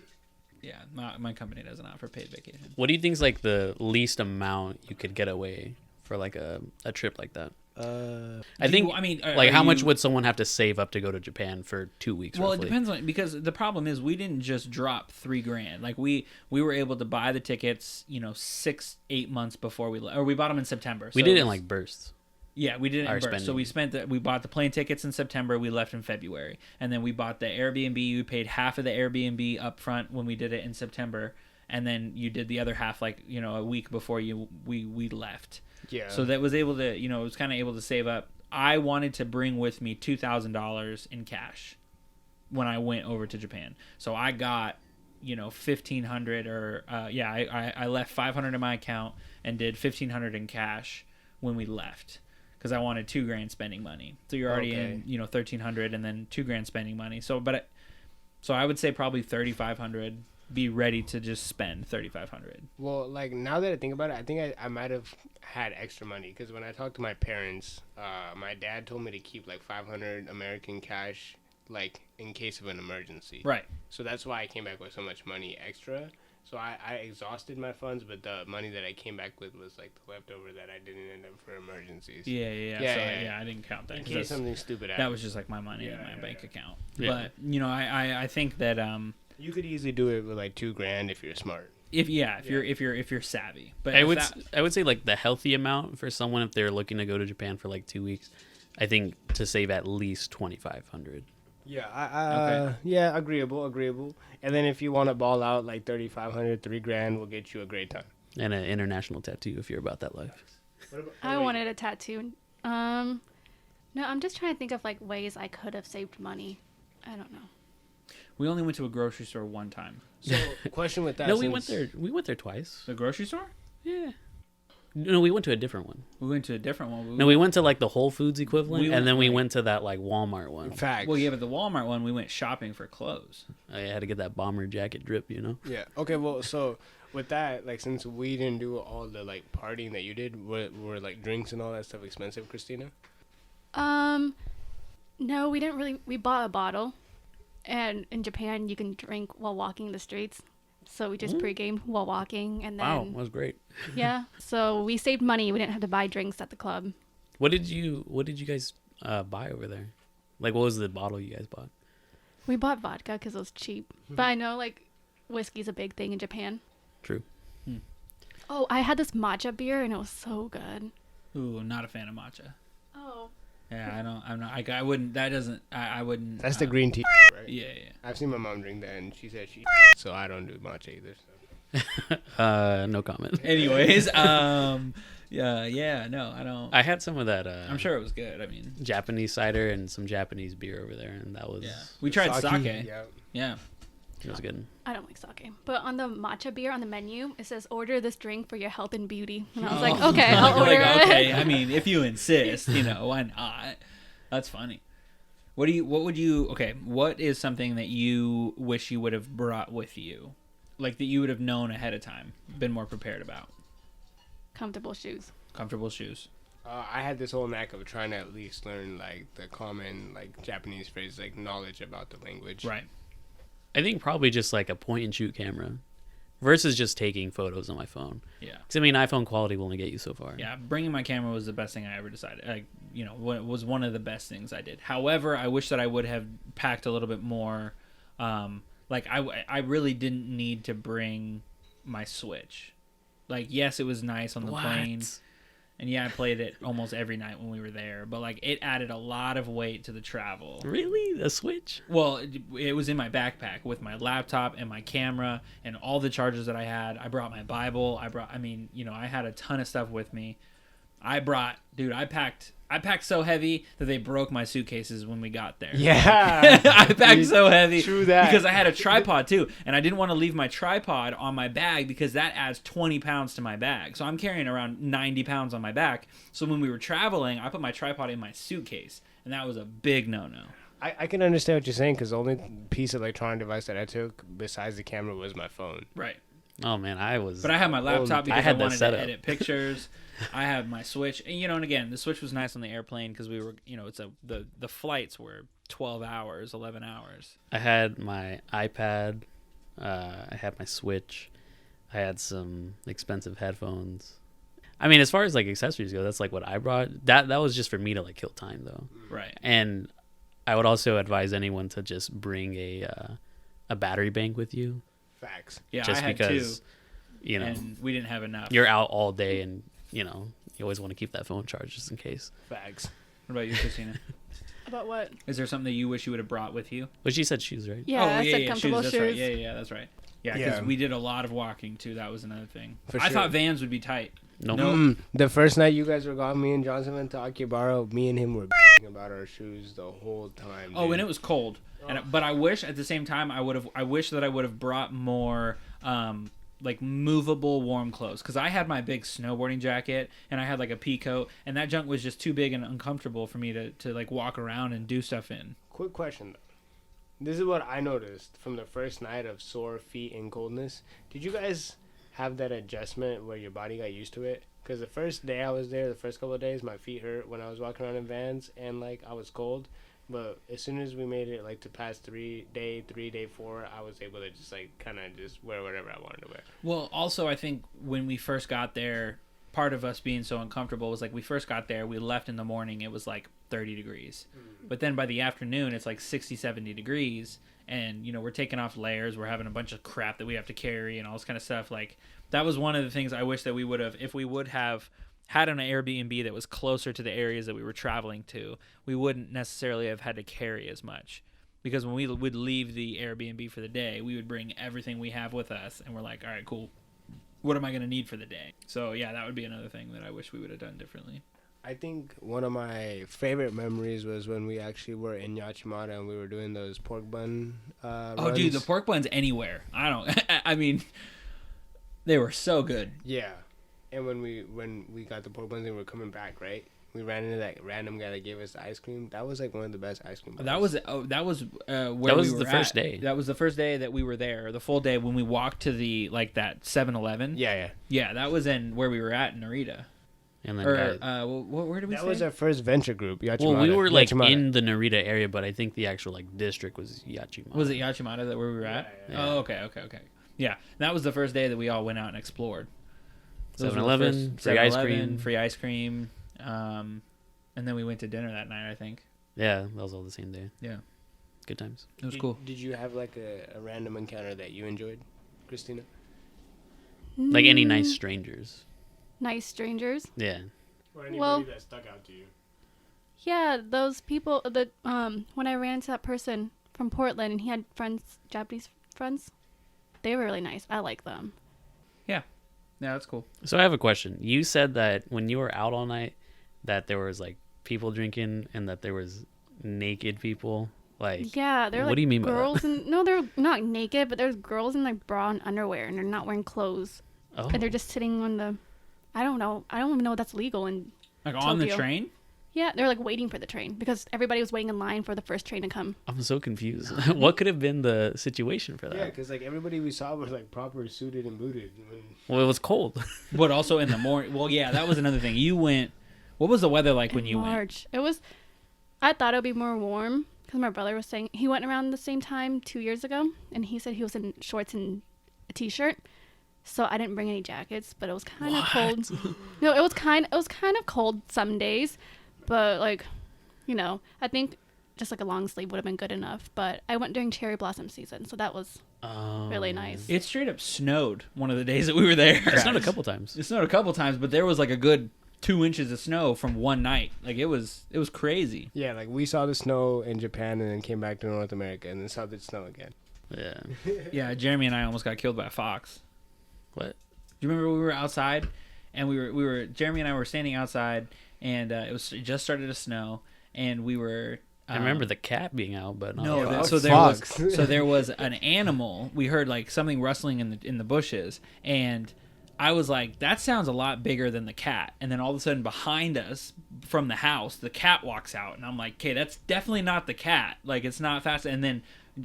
Yeah, my company doesn't offer paid vacation. What do you think is like the least amount you could get away for like a trip like that? I think. Like, how much would someone have to save up to go to Japan for 2 weeks? Well, roughly? it depends on, because the problem is we didn't just drop $3,000. Like we were able to buy the tickets, 6-8 months before we bought them in September. We So did it it in was- like bursts. Yeah, we did it in Our bursts. So spending. we bought the plane tickets in September. We left in February, and then we bought the Airbnb. We paid half of the Airbnb up front when we did it in September, and then you did the other half like a week before we left. Yeah. So that was able to it was kind of able to save up. I wanted to bring with me $2,000 in cash when I went over to Japan. So I got 1,500 or I left 500 in my account and did 1,500 in cash when we left, because I wanted $2,000 spending money. So you're already in 1,300 and then $2,000 spending money. So so I would say probably 3,500. Be ready to just spend 3,500. Well, like, now that I think about it, I think I might have had extra money, because when I talked to my parents, my dad told me to keep like 500 American cash, like in case of an emergency. Right. So that's why I came back with so much money extra. So I exhausted my funds, but the money that I came back with was like the leftover that I didn't end up for emergencies. Yeah. So I didn't count that. In 'cause case something stupid that happened. was just like my money in my bank account. Yeah. But I think that You could easily do it with like $2,000 if you're smart. if you're savvy. But I if would say like the healthy amount for someone if they're looking to go to Japan for like 2 weeks. I think to save at least 2,500. Yeah, yeah, agreeable. And then if you want to ball out, like 3,500, $3,000 will get you a great time. And an international tattoo if you're about that life. I wanted a tattoo. No, I'm just trying to think of like ways I could have saved money. I don't know. we only went to a grocery store one time. So, question with that. No, we went there twice. The grocery store? Yeah. No, we went to a different one. We went to a different one. No, we went to like the Whole Foods equivalent, We and then we went- went to that like Walmart one. Facts. Well, yeah, but the Walmart one, we went shopping for clothes. I had to get that bomber jacket drip, you know. Yeah. Okay. Well, so with that, like, since we didn't do all the like partying that you did, were like drinks and all that stuff expensive, Christina? No, we didn't really. We bought a bottle, and in Japan you can drink while walking the streets. So we just pre-gamed while walking, and then Wow, that was great. yeah. So we saved money. We didn't have to buy drinks at the club. What did you guys buy over there? Like, what was the bottle you guys bought? We bought vodka because it was cheap. But I know like whiskey's a big thing in Japan. True. Oh, I had this matcha beer and it was so good. Ooh, I'm not a fan of matcha. Oh. Yeah, I wouldn't. That doesn't. I wouldn't. That's the green tea, right? Yeah. I've seen my mom drink that, and she said so I don't do matcha either. So. No comment. Anyways, no, I don't. I had some of that. I'm sure it was good. I mean, Japanese cider and some Japanese beer over there, and that was we tried sake. Yeah. it was good. I don't like sake. But on the matcha beer on the menu, it says order this drink for your health and beauty. And I was like, okay, I'll order it. Okay, I mean, if you insist, why not? That's funny. What is something that you wish you would have brought with you? Like that you would have known ahead of time, been more prepared about? Comfortable shoes. Comfortable shoes. I had this whole knack of trying to at least learn like the common like Japanese phrase, like knowledge about the language. Right. I think probably just like a point and shoot camera versus just taking photos on my phone. Yeah. Because I mean, iPhone quality will only get you so far. Yeah, bringing my camera was the best thing I ever decided. Was one of the best things I did. However, I wish that I would have packed a little bit more. I really didn't need to bring my Switch. Like, yes, it was nice on the plane. And yeah, I played it almost every night when we were there. But, like, it added a lot of weight to the travel. Really? A Switch? Well, it was in my backpack with my laptop and my camera and all the chargers that I had. I brought my Bible. I had a ton of stuff with me. I packed so heavy that they broke my suitcases when we got there. Yeah. I packed so heavy. True that. Because I had a tripod too. And I didn't want to leave my tripod on my bag because that adds 20 pounds to my bag. So I'm carrying around 90 pounds on my back. So when we were traveling, I put my tripod in my suitcase. And that was a big no-no. I can understand what you're saying because the only piece of electronic device that I took besides the camera was my phone. Right. Oh, man, But I had my laptop because I wanted to setup. edit pictures. I had my Switch, and again, the Switch was nice on the airplane because we were, the flights were 12 hours, 11 hours. I had my iPad. I had my Switch. I had some expensive headphones. I mean, as far as like accessories go, that's like what I brought. That was just for me to like kill time though. Right. And I would also advise anyone to just bring a battery bank with you. Facts. Yeah, Just I had because, two, and we didn't have enough. you're out all day and, you always want to keep that phone charged just in case. Facts. What about you, Christina? About what? Is there something that you wish you would have brought with you? But she said shoes, right? Yeah, I said comfortable shoes. shoes. That's right. Yeah, that's right. Yeah, because Yeah. we did a lot of walking too. That was another thing. For I sure. thought Vans would be tight. Nope. The first night you guys were gone, me and Johnson went to Akibara. Me and him were about our shoes the whole time. Oh, dude. and it was cold. But I wish at the same time I wish that I would have brought more like movable warm clothes because I had my big snowboarding jacket and I had like a pea coat and that junk was just too big and uncomfortable for me to like walk around and do stuff in. Quick question though. This is what I noticed from the first night of sore feet and coldness. Did you guys have that adjustment where your body got used to it? Because the first day I was there, the first couple of days, my feet hurt when I was walking around in Vans and like I was cold. But as soon as we made it like to past day 4, I was able to just like kind of just wear whatever I wanted to wear. Well, also I think when we first got there, part of us being so uncomfortable was like we first got there, we left in the morning, it was like 30 degrees. But then by the afternoon, it's like 60, 70 degrees. And, we're taking off layers. We're having a bunch of crap that we have to carry and all this kind of stuff. Like, that was one of the things I wish that we would have, if we would have had an Airbnb that was closer to the areas that we were traveling to, we wouldn't necessarily have had to carry as much. Because when we would leave the Airbnb for the day, we would bring everything we have with us. And we're like, all right, cool. What am I going to need for the day? So, yeah, that would be another thing that I wish we would have done differently. I think one of my favorite memories was when we actually were in Yachimata and we were doing those pork bun Oh, dude, the pork buns anywhere. I mean, they were so good. Yeah. And when we got the pork buns and we were coming back, right? We ran into that random guy that gave us the ice cream. That was like one of the best ice cream bars. That was where That was we were the first at. day. That was the first day that we were there. The full day when we walked to the like that 7-Eleven. Yeah. Yeah, that was in where we were at in Narita. And then Where did we That say? was our first venture group, Yachimata. well, we were like Yachimata. in the Narita area, but I think the actual like district was Yachimata. Was it Yachimata that where we were at? Yeah. Oh, okay. Yeah, that was the first day that we all went out and explored. Those were the 7-Eleven, first- free ice 7-Eleven, cream. free ice cream, and then we went to dinner that night. I think Yeah, that was all the same day. Yeah. Good times. it was cool. Did you have like a random encounter that you enjoyed, Christina? Like any nice strangers. Nice strangers. Yeah. Or anybody Well- that stuck out to you? Yeah, those people. When I ran into that person from Portland and he had friends, Japanese friends, they were really nice. I like them. Yeah, that's cool. So I have a question. You said that when you were out all night, that there was like people drinking and that there was naked people. Like, Yeah, they're what like do you mean by that? girls no, they're not naked, but there's girls in like bra and underwear and they're not wearing clothes oh, and they're just sitting on the. I don't know. I don't even know if that's legal in Like on the Tokyo. train. Yeah, they're like waiting for the train because everybody was waiting in line for the first train to come. I'm so confused. What could have been the situation for that? Yeah, because like everybody we saw was like proper suited and booted. Well, it was cold. But also in the morning. Well, yeah, that was another thing. You went. What was the weather like when you went? March. It was. I thought it would be more warm because my brother was saying he went around the same time 2 years ago, and he said he was in shorts and a t-shirt. So I didn't bring any jackets, but it was kind of cold. No, it was kind of cold some days, but like, I think just like a long sleeve would have been good enough. But I went during cherry blossom season, so that was really nice. It straight up snowed one of the days that we were there. It snowed a couple times. It snowed a couple times, but there was like a good 2 inches of snow from one night. Like it was crazy. Yeah, like we saw the snow in Japan and then came back to North America and then saw the snow again. Yeah. Yeah, Jeremy and I almost got killed by a fox. What? Do you remember we were outside and we were Jeremy and I were standing outside and it just started to snow and we were. I remember the cat being out, but not no. the fox. So there was an animal. We heard like something rustling in the bushes and I was like, that sounds a lot bigger than the cat. And then all of a sudden behind us from the house, the cat walks out. And I'm like, okay, that's definitely not the cat. Like, it's not fast. And then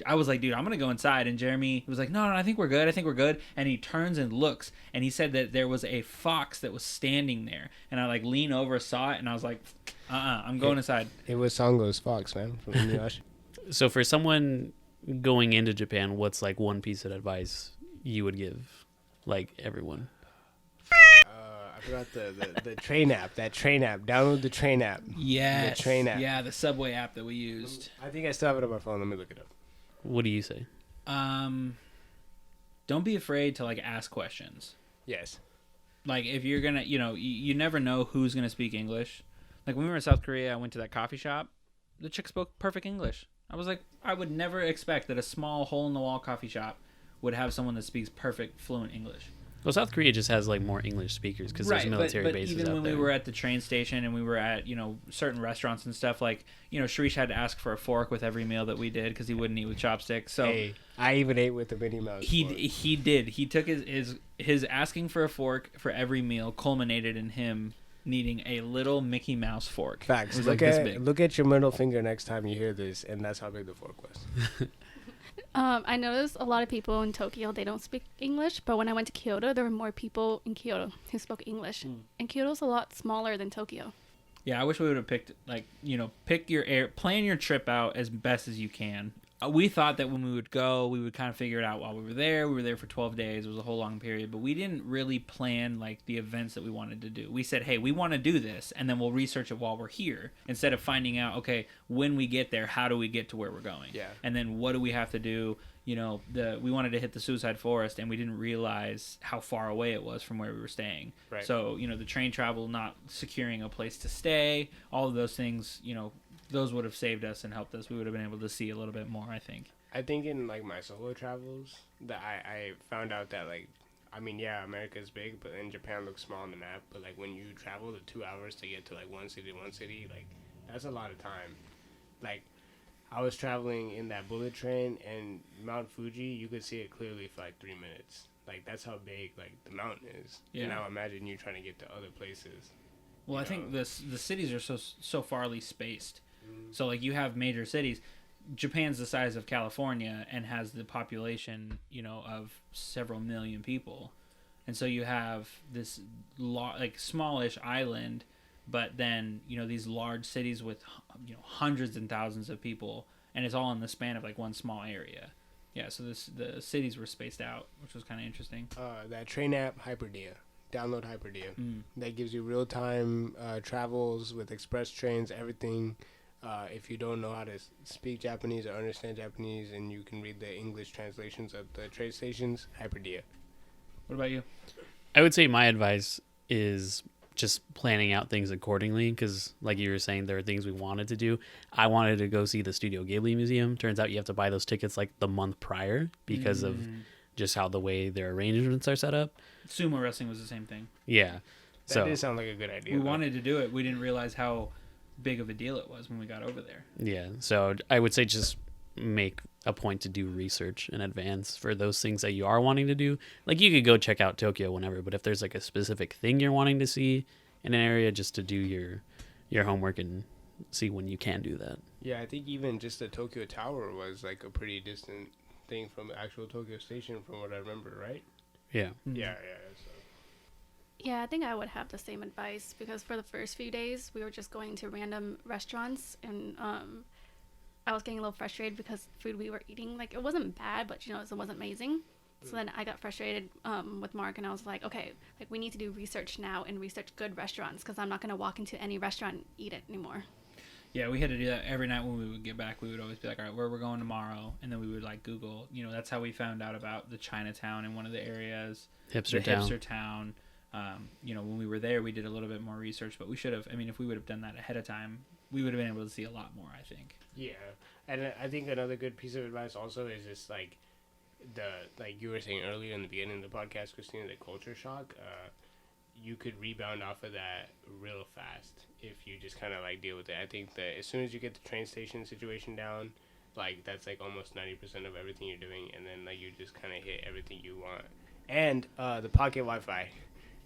I was like, dude, I'm going to go inside. And Jeremy was like, no, I think we're good. And he turns and looks. And he said that there was a fox that was standing there. And I like lean over, saw it. And I was like, I'm going inside. It was Songo's fox, man, from Inuyasha. So for someone going into Japan, what's like one piece of advice you would give like everyone? I forgot the train app. That train app. Download the train app. Yes. The train app. Yeah, the subway app that we used. I think I still have it on my phone. Let me look it up. What do you say? Don't be afraid to like ask questions. Yes. Like if you're gonna, you never know who's gonna speak English. Like when we were in South Korea, I went to that coffee shop. The chick spoke perfect English. I was like, I would never expect that a small hole in the wall coffee shop would have someone that speaks perfect, fluent English. Well, South Korea just has like more English speakers because there's military but bases even out when there. we were at the train station and we were at certain restaurants and stuff, like Sharish had to ask for a fork with every meal that we did because he wouldn't eat with chopsticks. So hey, I even ate with the Minnie Mouse. he did. He took his asking for a fork for every meal culminated in him needing a little Mickey Mouse fork. Facts. It was Look like this big. Look at your middle finger next time you hear this, and that's how big the fork was. I noticed a lot of people in Tokyo, they don't speak English, but when I went to Kyoto, there were more people in Kyoto who spoke English. And Kyoto's a lot smaller than Tokyo. Yeah, I wish we would have picked plan your trip out as best as you can. We thought that when we would go, we would kind of figure it out while we were there. We were there for 12 days. It was a whole long period, but we didn't really plan like the events that we wanted to do. We said, hey, we want to do this, and then we'll research it while we're here instead of finding out, okay, when we get there, how do we get to where we're going? Yeah. And then what do we have to do? We wanted to hit the Suicide Forest, and we didn't realize how far away it was from where we were staying. Right. So, the train travel, not securing a place to stay, all of those things, those would have saved us and helped us. We would have been able to see a little bit more, I think. I think in like my solo travels that I found out that like, I mean, yeah, America is big, but then Japan looks small on the map. But like when you travel the 2 hours to get to like one city, like that's a lot of time. Like I was traveling in that bullet train and Mount Fuji, you could see it clearly for like 3 minutes. Like that's how big like the mountain is. Yeah. Now imagine you trying to get to other places. Well, I think the cities are so farly spaced. So like you have major cities. Japan's the size of California and has the population, of several million people. And so you have this smallish island, but then, these large cities with, hundreds and thousands of people, and it's all in the span of like one small area. Yeah, so the cities were spaced out, which was kind of interesting. That train app, Hyperdia. Download Hyperdia. That gives you real-time travels with express trains, everything. If you don't know how to speak Japanese or understand Japanese and you can read the English translations of the train stations, Hyperdia. What about you? I would say my advice is just planning out things accordingly because, like you were saying, there are things we wanted to do. I wanted to go see the Studio Ghibli Museum. Turns out you have to buy those tickets like the month prior because of just how the way their arrangements are set up. Sumo wrestling was the same thing. Yeah. That did sound like a good idea. We wanted to do it. We didn't realize how big of a deal it was when we got over there. Yeah. So I would say just make a point to do research in advance for those things that you are wanting to do. Like you could go check out Tokyo whenever, but if there's like a specific thing you're wanting to see in an area, just to do your your homework and see when you can do that. Yeah, I think even just the Tokyo Tower was like a pretty distant thing from the actual Tokyo Station, from what I remember, right? Yeah. Mhm. Yeah. So. Yeah, I think I would have the same advice because for the first few days we were just going to random restaurants and I was getting a little frustrated because food we were eating, like, it wasn't bad, but it wasn't amazing. So then I got frustrated with Mark, and I was like, okay, like, we need to do research now and research good restaurants because I'm not going to walk into any restaurant and eat it anymore. Yeah, we had to do that every night when we would get back. We would always be like, all right, where we're going tomorrow? And then we would, like, Google. That's how we found out about the Chinatown in one of the areas. Hipster town. When we were there, we did a little bit more research, but we should have. I mean, if we would have done that ahead of time, we would have been able to see a lot more, I think. Yeah, and I think another good piece of advice also is just like you were saying earlier in the beginning of the podcast, Christina, the culture shock. You could rebound off of that real fast if you just kind of like deal with it. I think that as soon as you get the train station situation down, like that's like almost 90% of everything you're doing, and then like you just kind of hit everything you want. And the pocket Wi-Fi.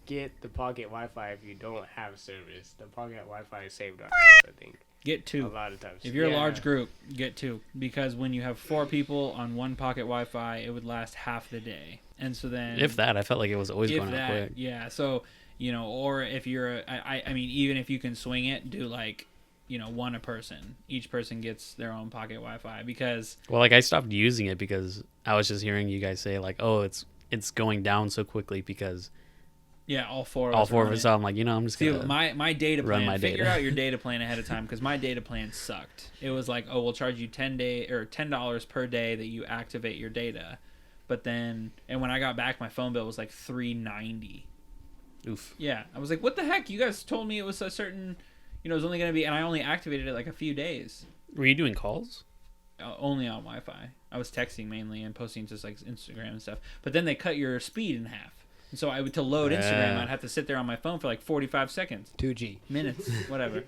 Get the pocket Wi-Fi if you don't have service. The pocket Wi-Fi saved our I think. Get two. A lot of times. If you're a large group, get two. Because when you have 4 people on one pocket Wi-Fi, it would last half the day. And so then... If that, I felt like it was always going out quick. Yeah, so, or if you're... I mean, even if you can swing it, do like, one a person. Each person gets their own pocket Wi-Fi because... Well, like, I stopped using it because I was just hearing you guys say, like, oh, it's going down so quickly because... Yeah, all four of us. So I'm like, I'm just gonna my data plan. my figure data. out your data plan ahead of time because my data plan sucked. It was like, oh, we'll charge you $10 per day that you activate your data, but then when I got back, my phone bill was like $3.90. Oof. Yeah, I was like, what the heck? You guys told me it was a certain, it was only gonna be, and I only activated it like a few days. Were you doing calls? Only on Wi-Fi. I was texting mainly and posting just like Instagram and stuff. But then they cut your speed in half. And so to load Instagram, I'd have to sit there on my phone for like 45 seconds. 2G. Minutes, whatever.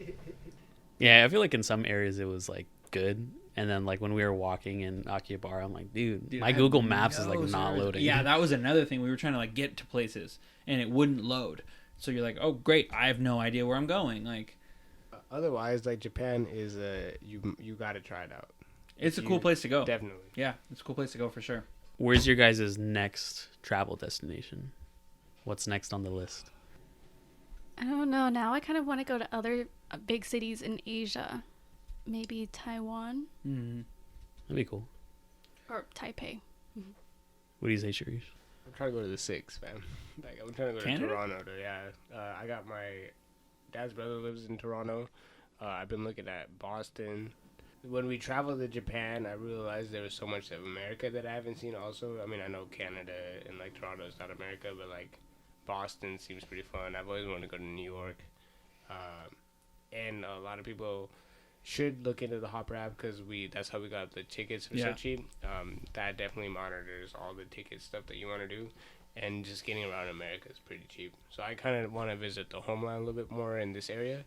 Yeah, I feel like in some areas it was like good. And then like when we were walking in Akihabara, I'm like, dude my Google Maps is like not loading. Yeah, that was another thing. We were trying to like get to places and it wouldn't load. So you're like, oh, great. I have no idea where I'm going. Like, otherwise, like Japan is you got to try it out. It's a cool place to go. Definitely. Yeah, it's a cool place to go for sure. Where's your guys' next travel destination? What's next on the list? I don't know. Now I kind of want to go to other big cities in Asia. Maybe Taiwan Mm-hmm. That'd be cool. or Taipei. What do you say, Sharish? I'm trying to go to the 6, man. Like I'm trying to go Canada? to Toronto. I got my dad's brother lives in Toronto. I've been looking at Boston. When we traveled to Japan, I realized there was so much of America that I haven't seen also. I mean, I know Canada and like Toronto is not America, but like Boston seems pretty fun. I've always wanted to go to New York. And a lot of people should look into the Hopper app because that's how we got the tickets for so cheap. That definitely monitors all the ticket stuff that you want to do. And just getting around America is pretty cheap. So I kind of want to visit the homeland a little bit more in this area.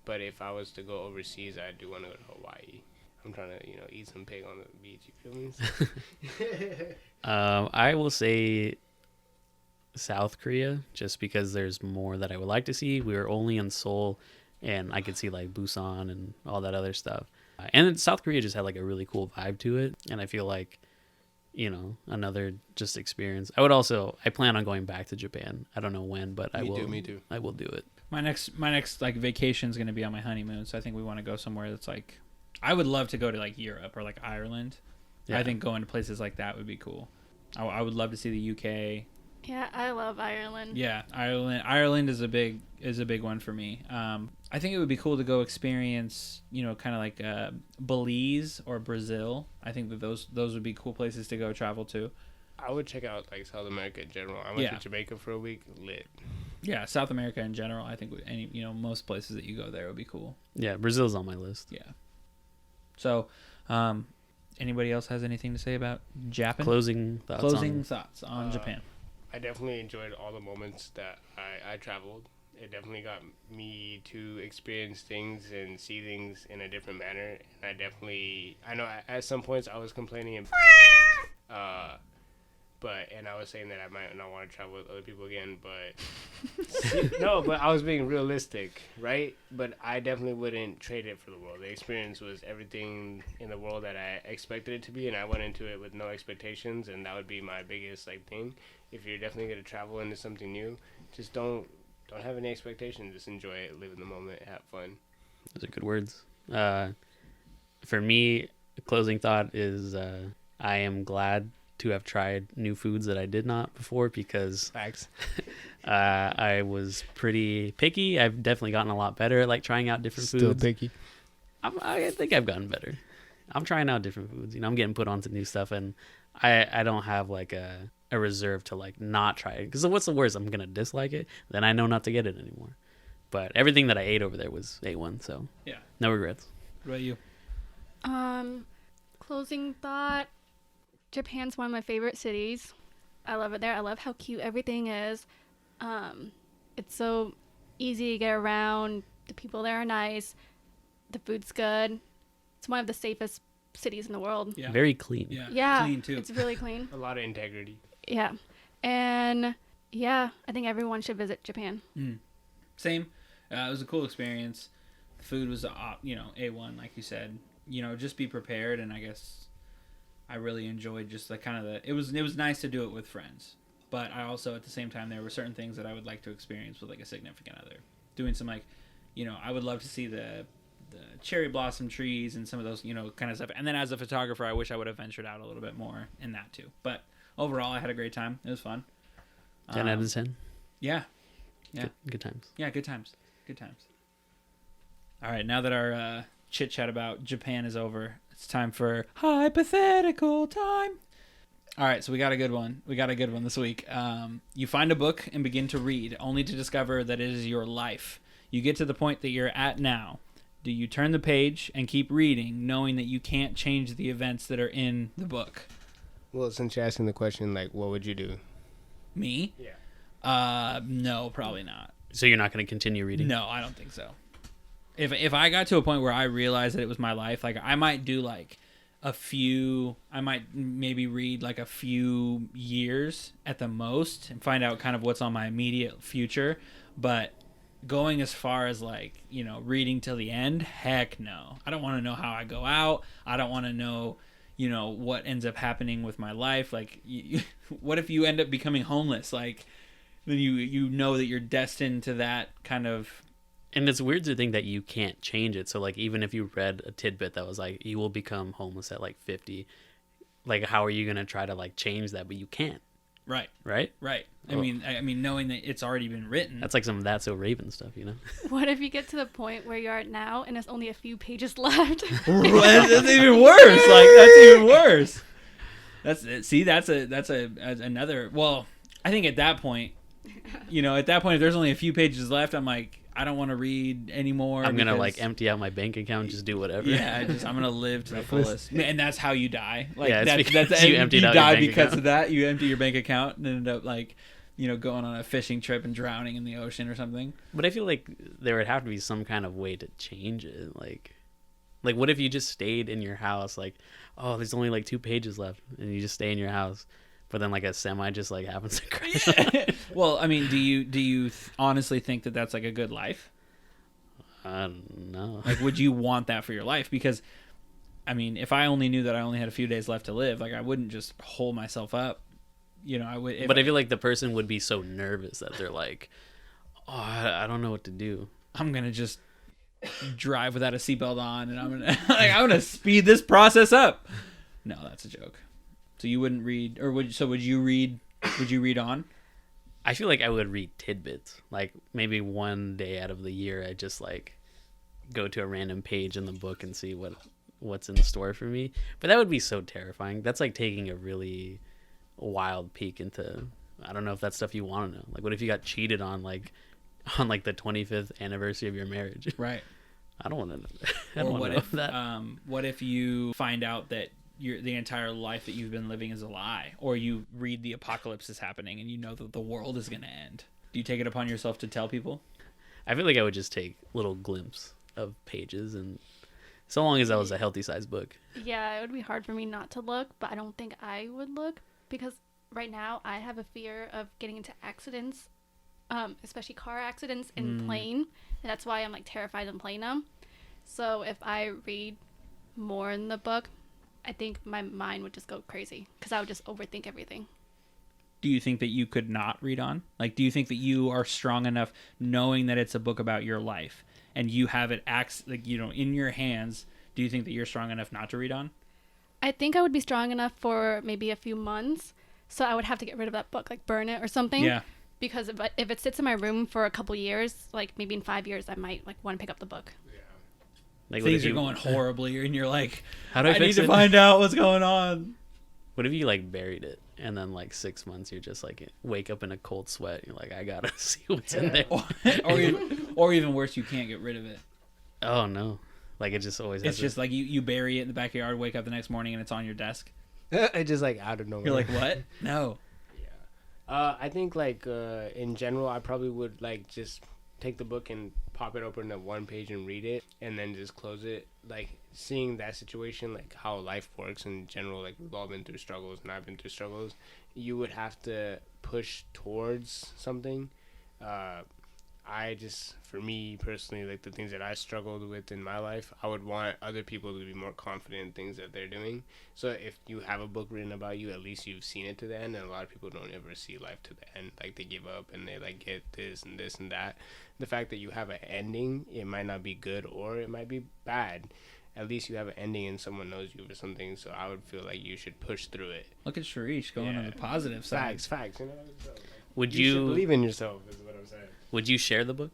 But if I was to go overseas, I do want to go to Hawaii. I'm trying to, eat some pig on the beach. You feel me? I will say South Korea, just because there's more that I would like to see. We were only in Seoul, and I could see like Busan and all that other stuff. And South Korea just had like a really cool vibe to it, and I feel like, another just experience. I plan on going back to Japan. I don't know when, but I will. Me too. I will do it. My next like vacation is going to be on my honeymoon, so I think we want to go somewhere that's like, I would love to go to like Europe or like Ireland. Yeah. I think going to places like that would be cool. I would love to see the UK. Yeah, I love Ireland. Yeah, Ireland is a big one for me. I think it would be cool to go experience, kind of like Belize or Brazil. I think that those would be cool places to go travel to. I would check out like South America in general. I went to Jamaica for a week. Lit. Yeah, South America in general. I think most places that you go there would be cool. Yeah, Brazil's on my list. Yeah. So, anybody else has anything to say about Japan? Closing thoughts on Japan. I definitely enjoyed all the moments that I traveled. It definitely got me to experience things and see things in a different manner. And I know at some points I was complaining and I was saying that I might not want to travel with other people again, but no, but I was being realistic, right? But I definitely wouldn't trade it for the world. The experience was everything in the world that I expected it to be, and I went into it with no expectations, and that would be my biggest like thing. If you're definitely gonna travel into something new, just don't have any expectations. Just enjoy it, live in the moment, have fun. Those are good words. For me, the closing thought is I am glad to have tried new foods that I did not before, because Facts. I was pretty picky. I've definitely gotten a lot better at like trying out different Still foods. picky. I think I've gotten better. I'm trying out different foods. I'm getting put onto new stuff, and I don't have like a reserve to like not try it. Because what's the worst? I'm gonna dislike it. Then I know not to get it anymore. But everything that I ate over there was A1, so Yeah. no regrets. What about you? Closing thought. Japan's one of my favorite cities. I love it there. I love how cute everything is. It's so easy to get around. The people there are nice. The food's good. It's one of the safest cities in the world. Yeah. Very clean. Yeah. Yeah, Clean too. it's really clean. A lot of integrity. Yeah. And yeah, I think everyone should visit Japan. Same. It was a cool experience. The food was, A1, like you said. Just be prepared, and I guess I really enjoyed just the kind of it was nice to do it with friends. But I also, at the same time, there were certain things that I would like to experience with like a significant other. Doing some like, I would love to see the cherry blossom trees and some of those, kind of stuff. And then as a photographer, I wish I would have ventured out a little bit more in that too. But overall, I had a great time. It was fun. 10 out of 10. Yeah. Yeah. Good times. Yeah, good times. Good times. All right, now that our chit-chat about Japan is over, it's time for hypothetical time. All right, so we got a good one. This week. You find a book and begin to read, only to discover that it is your life. You get to the point that you're at now. Do you turn the page and keep reading, knowing that you can't change the events that are in the book? Well, since you're asking the question, like, what would you do? Me? Yeah. No, probably not. So you're not going to continue reading? No, I don't think so. If I got to a point where I realized that it was my life, like I might do like I might maybe read like a few years at the most and find out kind of what's on my immediate future. But going as far as like, reading till the end, heck no. I don't want to know how I go out. I don't want to know, what ends up happening with my life. Like, what if you end up becoming homeless? Like, then you know that you're destined to that kind of. And it's weird to think that you can't change it. So, like, even if you read a tidbit that was like, you will become homeless at like 50, like, how are you going to try to like change that? But you can't. Right. Right? Right. Oh. I mean, knowing that it's already been written. That's like some That's So Raven stuff, What if you get to the point where you are now and there's only a few pages left? That's even worse. Like, that's even worse. That's another. Well, I think at that point, if there's only a few pages left, I'm like, I don't want to read anymore. I'm going to like empty out my bank account and just do whatever. Yeah, I'm going to live to the fullest. And that's how you die. Like, Yeah, it's that's because you emptied out your die bank because account. of that. You empty your bank account and end up like, going on a fishing trip and drowning in the ocean or something. But I feel like there would have to be some kind of way to change it. Like what if you just stayed in your house? Like, oh, there's only like 2 pages left, and you just stay in your house. But then like a semi just like happens to crash. Well, I mean, do you honestly think that that's like a good life? I don't know. Like, would you want that for your life? Because, I mean, if I only knew that I only had a few days left to live, like, I wouldn't just hold myself up. I would. But I feel like the person would be so nervous that they're like, oh, I don't know what to do. I'm gonna just drive without a seatbelt on, and I'm gonna speed this process up. No, that's a joke. So you wouldn't read, or would you read? Would you read on? I feel like I would read tidbits. Like maybe one day out of the year, I just like go to a random page in the book and see what's in store for me. But that would be so terrifying. That's like taking a really wild peek into. I don't know if that's stuff you want to know. Like, what if you got cheated on the 25th anniversary of your marriage? Right. I don't want to know. I don't Or want to know that. What if you find out that the entire life that you've been living is a lie, or you read the apocalypse is happening and you know that the world is going to end? Do you take it upon yourself to tell people? I feel like I would just take little glimpses of pages, and so long as that was a healthy size book. Yeah, it would be hard for me not to look, but I don't think I would look because right now I have a fear of getting into accidents, especially car accidents in plane. And that's why I'm like terrified in plane now. So if I read more in the book, I think my mind would just go crazy because I would just overthink everything. Do you think that you could not read on? Like, do you think that you are strong enough knowing that it's a book about your life and you have it like, you know, in your hands? Do you think that you're strong enough not to read on? I think I would be strong enough for maybe a few months. So I would have to get rid of that book, like burn it or something. Yeah. Because if it sits in my room for a couple years, like maybe in 5 years, I might like want to pick up the book. Like, Things are going horribly, and you're like, how do I need fix to it? find out what's going on. What if you like buried it and then like 6 months you're just like wake up in a cold sweat? You're like, I gotta see what's in there. or even worse, you can't get rid of it. Oh no! Like it just always. It's just like you bury it in the backyard, wake up the next morning, and it's on your desk. It just like out of nowhere. You're like, what? No. I think like in general, I probably would like just take the book and pop it open at one page and read it, and then just close it. Like seeing that situation, like how life works in general. Like we've all been through struggles, and I've been through struggles. You would have to push towards something. I just, for me personally, like the things that I struggled with in my life, I would want other people to be more confident in things that they're doing. So if you have a book written about you, at least you've seen it to the end. And a lot of people don't ever see life to the end. Like they give up and they like get this and this and that. The fact that you have an ending, it might not be good or it might be bad. At least you have an ending and someone knows you for something. So I would feel like you should push through it. Look at Sharish going on the positive side. Facts. You know, so, would you should you believe in yourself is what I'm saying. would you share the book?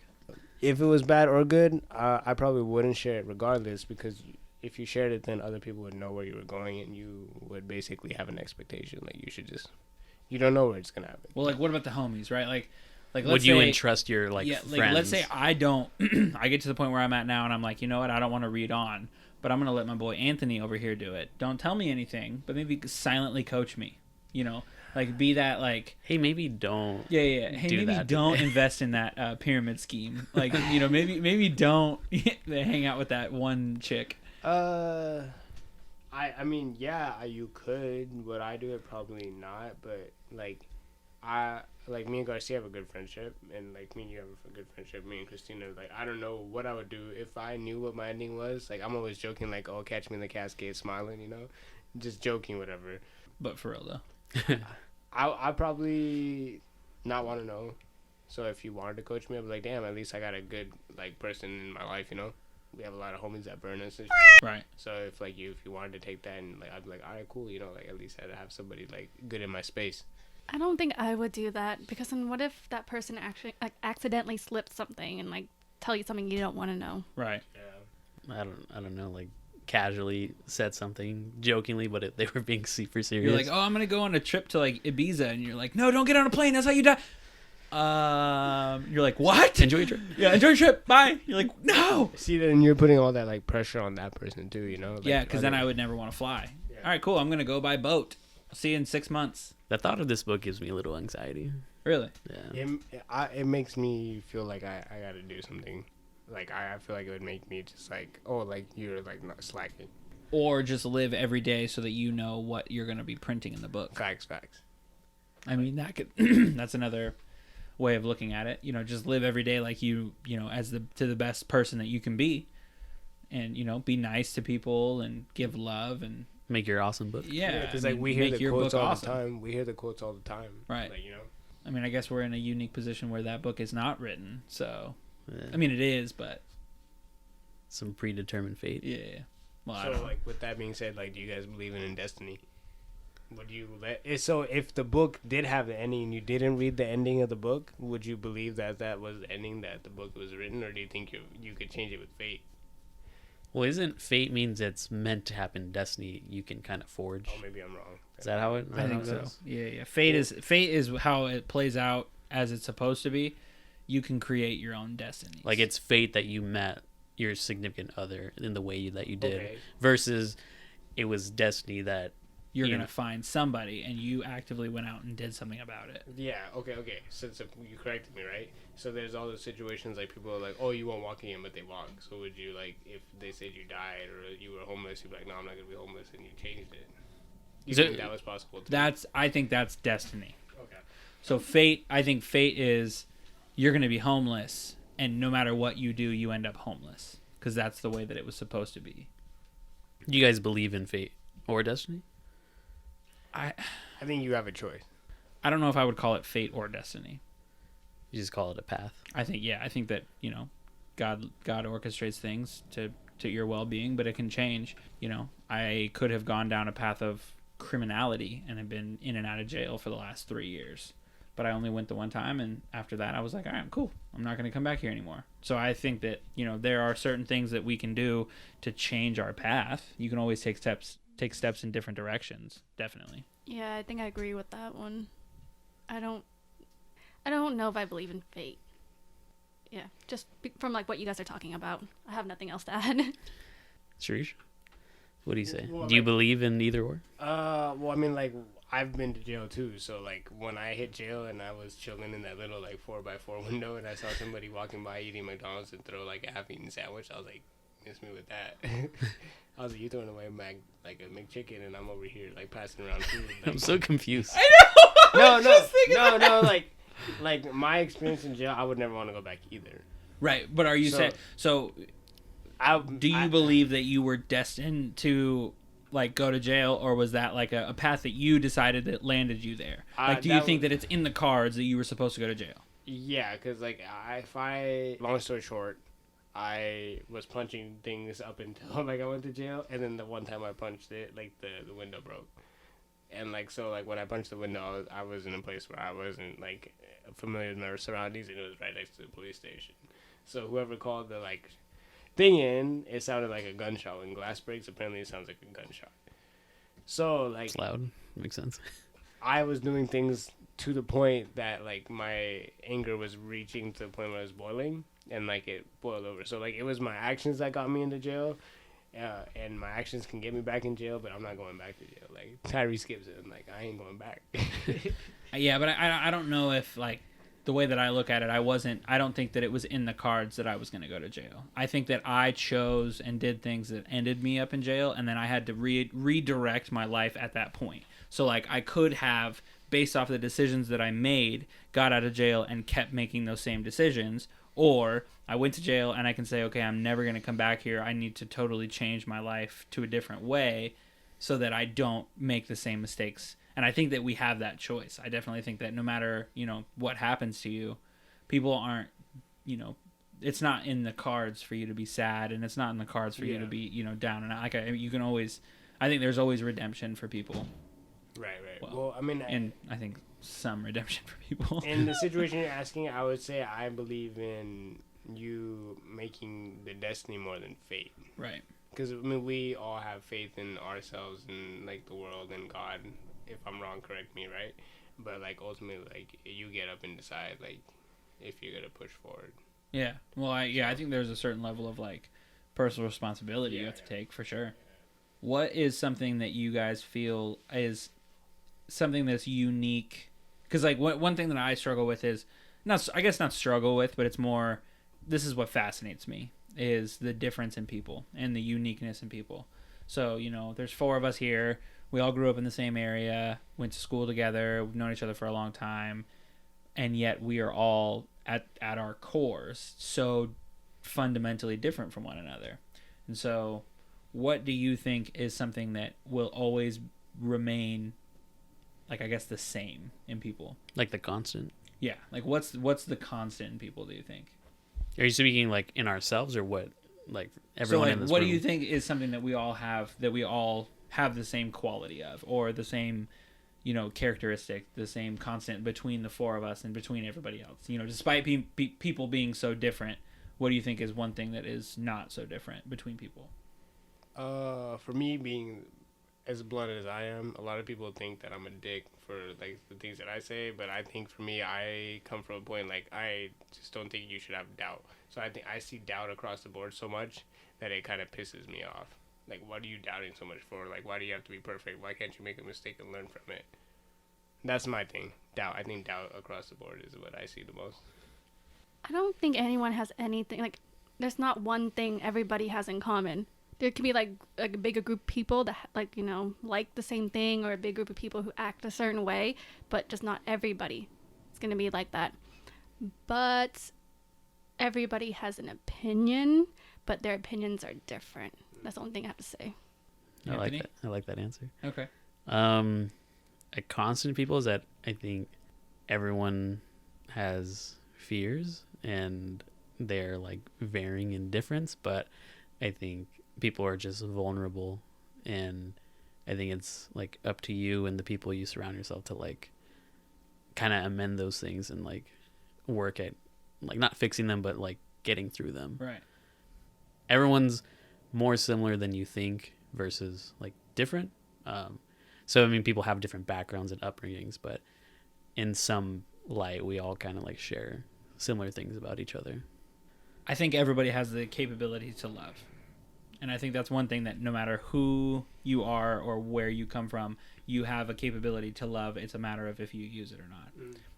If it was bad or good, I probably wouldn't share it regardless, because if you shared it, then other people would know where you were going, and you would basically have an expectation. Like you don't know where it's gonna happen. Well, like what about the homies, right? Like let's Would you say, entrust your friends? let's say I don't. I get to the point where I'm at now, and I'm like, you know what? I don't want to read on, but I'm gonna let my boy Anthony over here do it. Don't tell me anything, but maybe silently coach me. You know. Like, be that, like... Hey, maybe don't Hey, maybe don't invest in that pyramid scheme. Like, you know, maybe don't hang out with that one chick. I mean, yeah, you could. Would I do it? Probably not. But, like, me and Garcia have a good friendship. And, like, me and you have a good friendship. Me and Christina, like, I don't know what I would do if I knew what my ending was. Like, I'm always joking, like, oh, catch me in the cascade smiling, you know? Just joking, whatever. But for real, though. I probably not want to know. So if you wanted to coach me, I'd be like, damn, at least I got a good like person in my life, you know. We have a lot of homies that burn us and right. So if you wanted to take that, and like I'd be like, all right, cool, you know, like at least I'd have somebody like good in my space. I don't think I would do that, because then what if that person actually like accidentally slipped something and like tell you something you don't want to know? Right. Yeah. I don't know, like casually said something jokingly, but they were being super serious. You're like, oh, I'm gonna go on a trip to like Ibiza, and you're like, no, don't get on a plane. That's how you die. You're like, what? Enjoy your trip. Yeah, enjoy your trip. Bye. You're like, no. See, then you're putting all that like pressure on that person too, you know? Like, Yeah, because then I would never want to fly. Yeah. All right, cool. I'm gonna go by boat. I'll see you in 6 months. The thought of this book gives me a little anxiety. Really? Yeah. It makes me feel like I gotta do something. Like I feel like it would make me just like, oh, like you're like not slacking. Or just live every day so that you know what you're going to be printing in the book. Facts. I mean, that could that's another way of looking at it. You know, just live every day like you know, to the best person that you can be. And, you know, be nice to people and give love and make your awesome book. Yeah, because like we hear the quotes all the time. We hear the quotes all the time. Right. Like, you know. I mean, I guess we're in a unique position where that book is not written. So, yeah. I mean, it is, but some predetermined fate. Yeah. Well, so, like, with that being said, like, do you guys believe in destiny? Would you so if the book did have the ending and you didn't read the ending of the book, would you believe that was the ending that the book was written, or do you think you could change it with fate? Well, isn't fate means it's meant to happen? Destiny you can kind of forge. Oh, maybe I'm wrong. Is that how it? I think so. Yeah. Fate is how it plays out as it's supposed to be. You can create your own destiny. Like it's fate that you met your significant other in the way that you did, versus it was destiny that you're gonna find somebody and you actively went out and did something about it. Yeah. Okay. Since you corrected me, right? So there's all those situations like people are like, oh, you won't walk again, but they walk. So would you, like, if they said you died or you were homeless, you'd be like, no, I'm not gonna be homeless, and you changed it? You So- think that was possible too? I think that's destiny. Okay. So I think fate is you're going to be homeless, and no matter what you do, you end up homeless because that's the way that it was supposed to be. Do you guys believe in fate or destiny? I think you have a choice. I don't know if I would call it fate or destiny. You just call it a path. I think that, God orchestrates things to your well-being, but it can change. I could have gone down a path of criminality and have been in and out of jail for the last 3 years. But I only went the one time, and after that I was like, all right, I'm cool. I'm not going to come back here anymore. So I think that, there are certain things that we can do to change our path. You can always take steps in different directions, definitely. Yeah, I think I agree with that one. I don't know if I believe in fate. Yeah, just from like what you guys are talking about. I have nothing else to add. Sharish, what do you say? Well, Do you like- believe in either or? Well, I mean, like, I've been to jail too. So, like, when I hit jail and I was chilling in that little, like, 4x4 window and I saw somebody walking by eating McDonald's and throw, like, a half-eaten sandwich, I was like, miss me with that. I was like, you throwing away a McChicken and I'm over here, like, passing around food. Like, I'm so confused. no, like, my experience in jail, I would never want to go back either. Right, but are you saying so? Do you believe that you were destined to like go to jail, or was that like a path that you decided that landed you there? Like, do you think that it's in the cards that you were supposed to go to jail? Yeah, because, like, long story short, I was punching things up until, like, I went to jail, and then the one time I punched it, like, the window broke. And, like, so, like, when I punched the window, I was in a place where I wasn't, like, familiar with my surroundings, and it was right next to the police station. So whoever called the, like, thing in, it sounded like a gunshot. When glass breaks, apparently it sounds like a gunshot. So, like... It's loud. Makes sense. I was doing things to the point that, like, my anger was reaching to the point where it was boiling, and, like, it boiled over. So, like, it was my actions that got me into jail, and my actions can get me back in jail, but I'm not going back to jail. Like, Tyrese Gibson, like, I ain't going back. Yeah, but I don't know if, like, the way that I look at it, I don't think that it was in the cards that I was going to go to jail. I think that I chose and did things that ended me up in jail, and then I had to redirect my life at that point. So, like, I could have, based off the decisions that I made, got out of jail and kept making those same decisions, or I went to jail and I can say, okay, I'm never going to come back here. I need to totally change my life to a different way so that I don't make the same mistakes. And I think that we have that choice. I definitely think that no matter, what happens to you, people aren't, it's not in the cards for you to be sad, and it's not in the cards for you to be, down and out. Like, you can always, I think there's always redemption for people. Right. Well, I mean... And I think some redemption for people. In the situation you're asking, I would say I believe in you making the destiny more than fate. Right. Because, I mean, we all have faith in ourselves and, like, the world and God. If I'm wrong, correct me, right? But, like, ultimately, like, you get up and decide, like, if you're going to push forward. Yeah. Well, I think there's a certain level of, like, personal responsibility you have to take, for sure. What is something that you guys feel is something that's unique? Because, like, one thing that I struggle with is, not struggle with, but it's more, this is what fascinates me, is the difference in people and the uniqueness in people. So, there's 4 of us here. We all grew up in the same area, went to school together, we've known each other for a long time, and yet we are all, at our cores, so fundamentally different from one another. And so, what do you think is something that will always remain, like, I guess, the same in people? Like the constant? Yeah. Like, what's the constant in people, do you think? Are you speaking, like, in ourselves, or what? Like, everyone in this what room? do you think is something that we all have the same quality of, or the same, characteristic, the same constant between the 4 of us and between everybody else? Despite people being so different, what do you think is one thing that is not so different between people? For me, being as blunt as I am, a lot of people think that I'm a dick for, like, the things that I say, but I think for me, I come from a point, like, I just don't think you should have doubt. So I think I see doubt across the board so much that it kind of pisses me off. Like, what are you doubting so much for? Like, why do you have to be perfect? Why can't you make a mistake and learn from it? That's my thing. Doubt. I think doubt across the board is what I see the most. I don't think anyone has anything, like, there's not one thing everybody has in common. there can be like a bigger group of people that like, you know, like the same thing, or a big group of people who act a certain way, but just not everybody. It's going to be like that. But everybody has an opinion, but their opinions are different. That's the only thing I have to say. I like Anthony? that. I like that answer. Okay. A constant people is that I think everyone has fears and they're like varying in difference, but I think people are just vulnerable, and I think it's like up to you and the people you surround yourself to like kind of amend those things and like work at like not fixing them but like getting through them. Right. Everyone's more similar than you think versus like different. So I mean, people have different backgrounds and upbringings, but in some light, we all kind of like share similar things about each other. I think everybody has the capability to love. And I think that's one thing, that no matter who you are or where you come from, you have a capability to love. It's a matter of if you use it or not.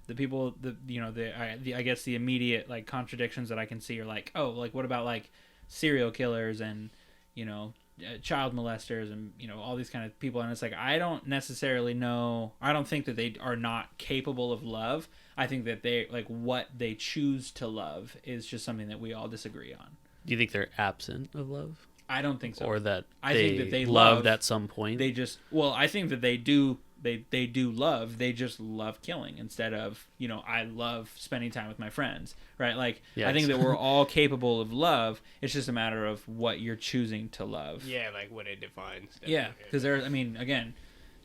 The people, I guess the immediate like contradictions that I can see are like, oh, like what about like serial killers and, you know, child molesters and, you know, all these kind of people. And it's like, I don't necessarily know. I don't think that they are not capable of love. I think that they like what they choose to love is just something that we all disagree on. Do you think they're absent of love? I don't think so. Or that I think that they loved love at some point? They just, well, I think that they do. They do love. They just love killing instead of, you know, I love spending time with my friends, right? Like, Yes. I think that we're all capable of love. It's just a matter of what you're choosing to love. Yeah, like what it defines. Yeah, because there. I mean, again,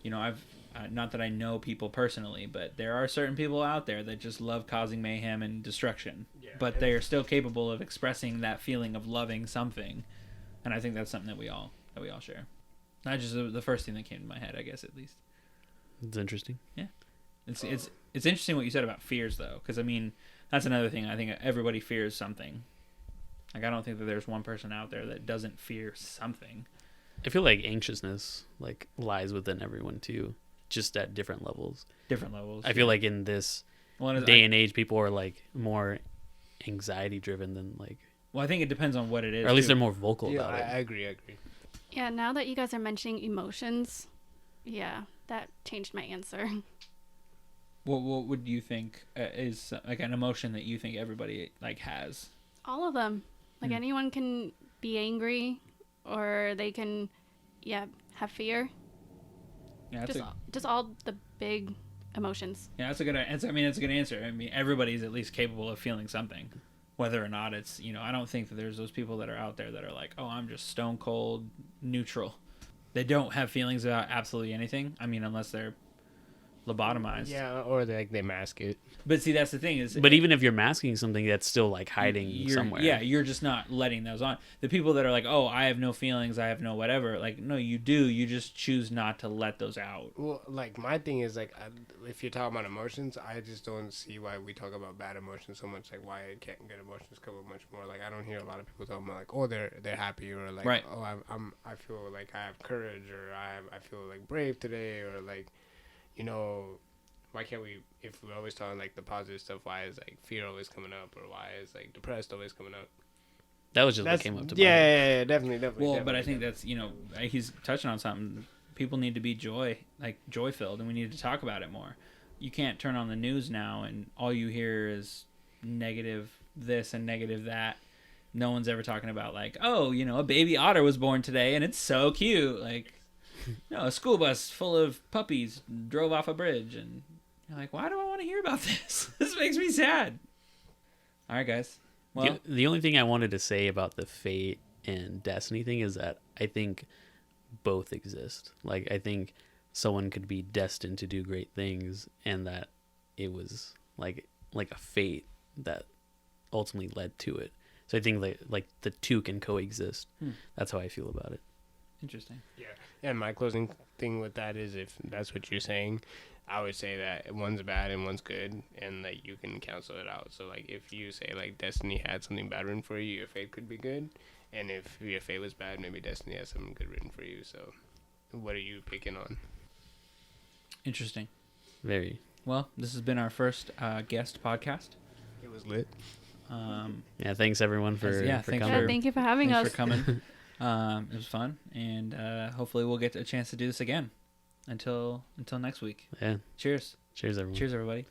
you know, I've not that I know people personally, but there are certain people out there that just love causing mayhem and destruction. Yeah. But they are still capable of expressing that feeling of loving something, and I think that's something that we all share. Not just the first thing that came to my head, I guess, at least. It's interesting. It's interesting what you said about fears, though, because I mean that's another thing. I think everybody fears something. Like, I don't think that there's one person out there that doesn't fear something. I feel like anxiousness like lies within everyone too, just at different levels. Different levels. I feel like in this day and age, people are like more anxiety driven than like. Well, I think it depends on what it is. Or at least too. they're more vocal Yeah, about it. I agree. Yeah, now that you guys are mentioning emotions, yeah, that changed my answer. What would you think is like an emotion that you think everybody like has? All of them. Like, anyone can be angry, or they can, have fear. Yeah, Just all the big emotions. yeah, that's a good. I mean, it's a good answer. I mean, everybody's at least capable of feeling something, whether or not it's, you know. I don't think that there's those people that are out there that are like, oh, I'm just stone cold neutral. They don't have feelings about absolutely anything. I mean, unless they're lobotomized. Yeah, or they mask it. But see, that's the thing is. But even if you're masking something, that's still like hiding somewhere. Yeah, you're just not letting those on. The people that are like, oh, I have no feelings, I have no whatever. Like, no, you do. You just choose not to let those out. Well, like my thing is like, if you're talking about emotions, I just don't see why we talk about bad emotions so much. Like, why can't good emotions come up much more? Like, I don't hear a lot of people talking about like, oh, they're happy, or like, right. Oh, I feel like I have courage, or I feel like brave today, or like, you know. Why can't we, if we're always talking like the positive stuff, why is like fear always coming up, or why is like depressed always coming up? That was just what came up to mind. Yeah, definitely. Well, definitely, but I think that's, you know, he's touching on something. People need to be joy filled, and we need to talk about it more. You can't turn on the news now and all you hear is negative this and negative that. No one's ever talking about like, oh, you know, a baby otter was born today and it's so cute. Like, no, a school bus full of puppies drove off a bridge, and you're like, why do I want to hear about this? This makes me sad. All right, guys. Well, The only thing I wanted to say about the fate and destiny thing is that I think both exist. Like, I think someone could be destined to do great things, and that it was like a fate that ultimately led to it. So I think like the two can coexist. That's how I feel about it. interesting. Yeah. And my closing thing with that is, if that's what you're saying, I would say that one's bad and one's good, and that you can cancel it out. So like, if you say like destiny had something bad written for you, your fate could be good, and if your fate was bad, maybe destiny has something good written for you. So what are you picking on? Interesting. Very. Well, this has been our first guest podcast. It was lit. Yeah, thanks everyone for thanks coming. Yeah, thank you for having Thanks us. for coming. It was fun, and hopefully we'll get a chance to do this again. Until next week. Yeah. Cheers. Cheers, everyone. Cheers, everybody.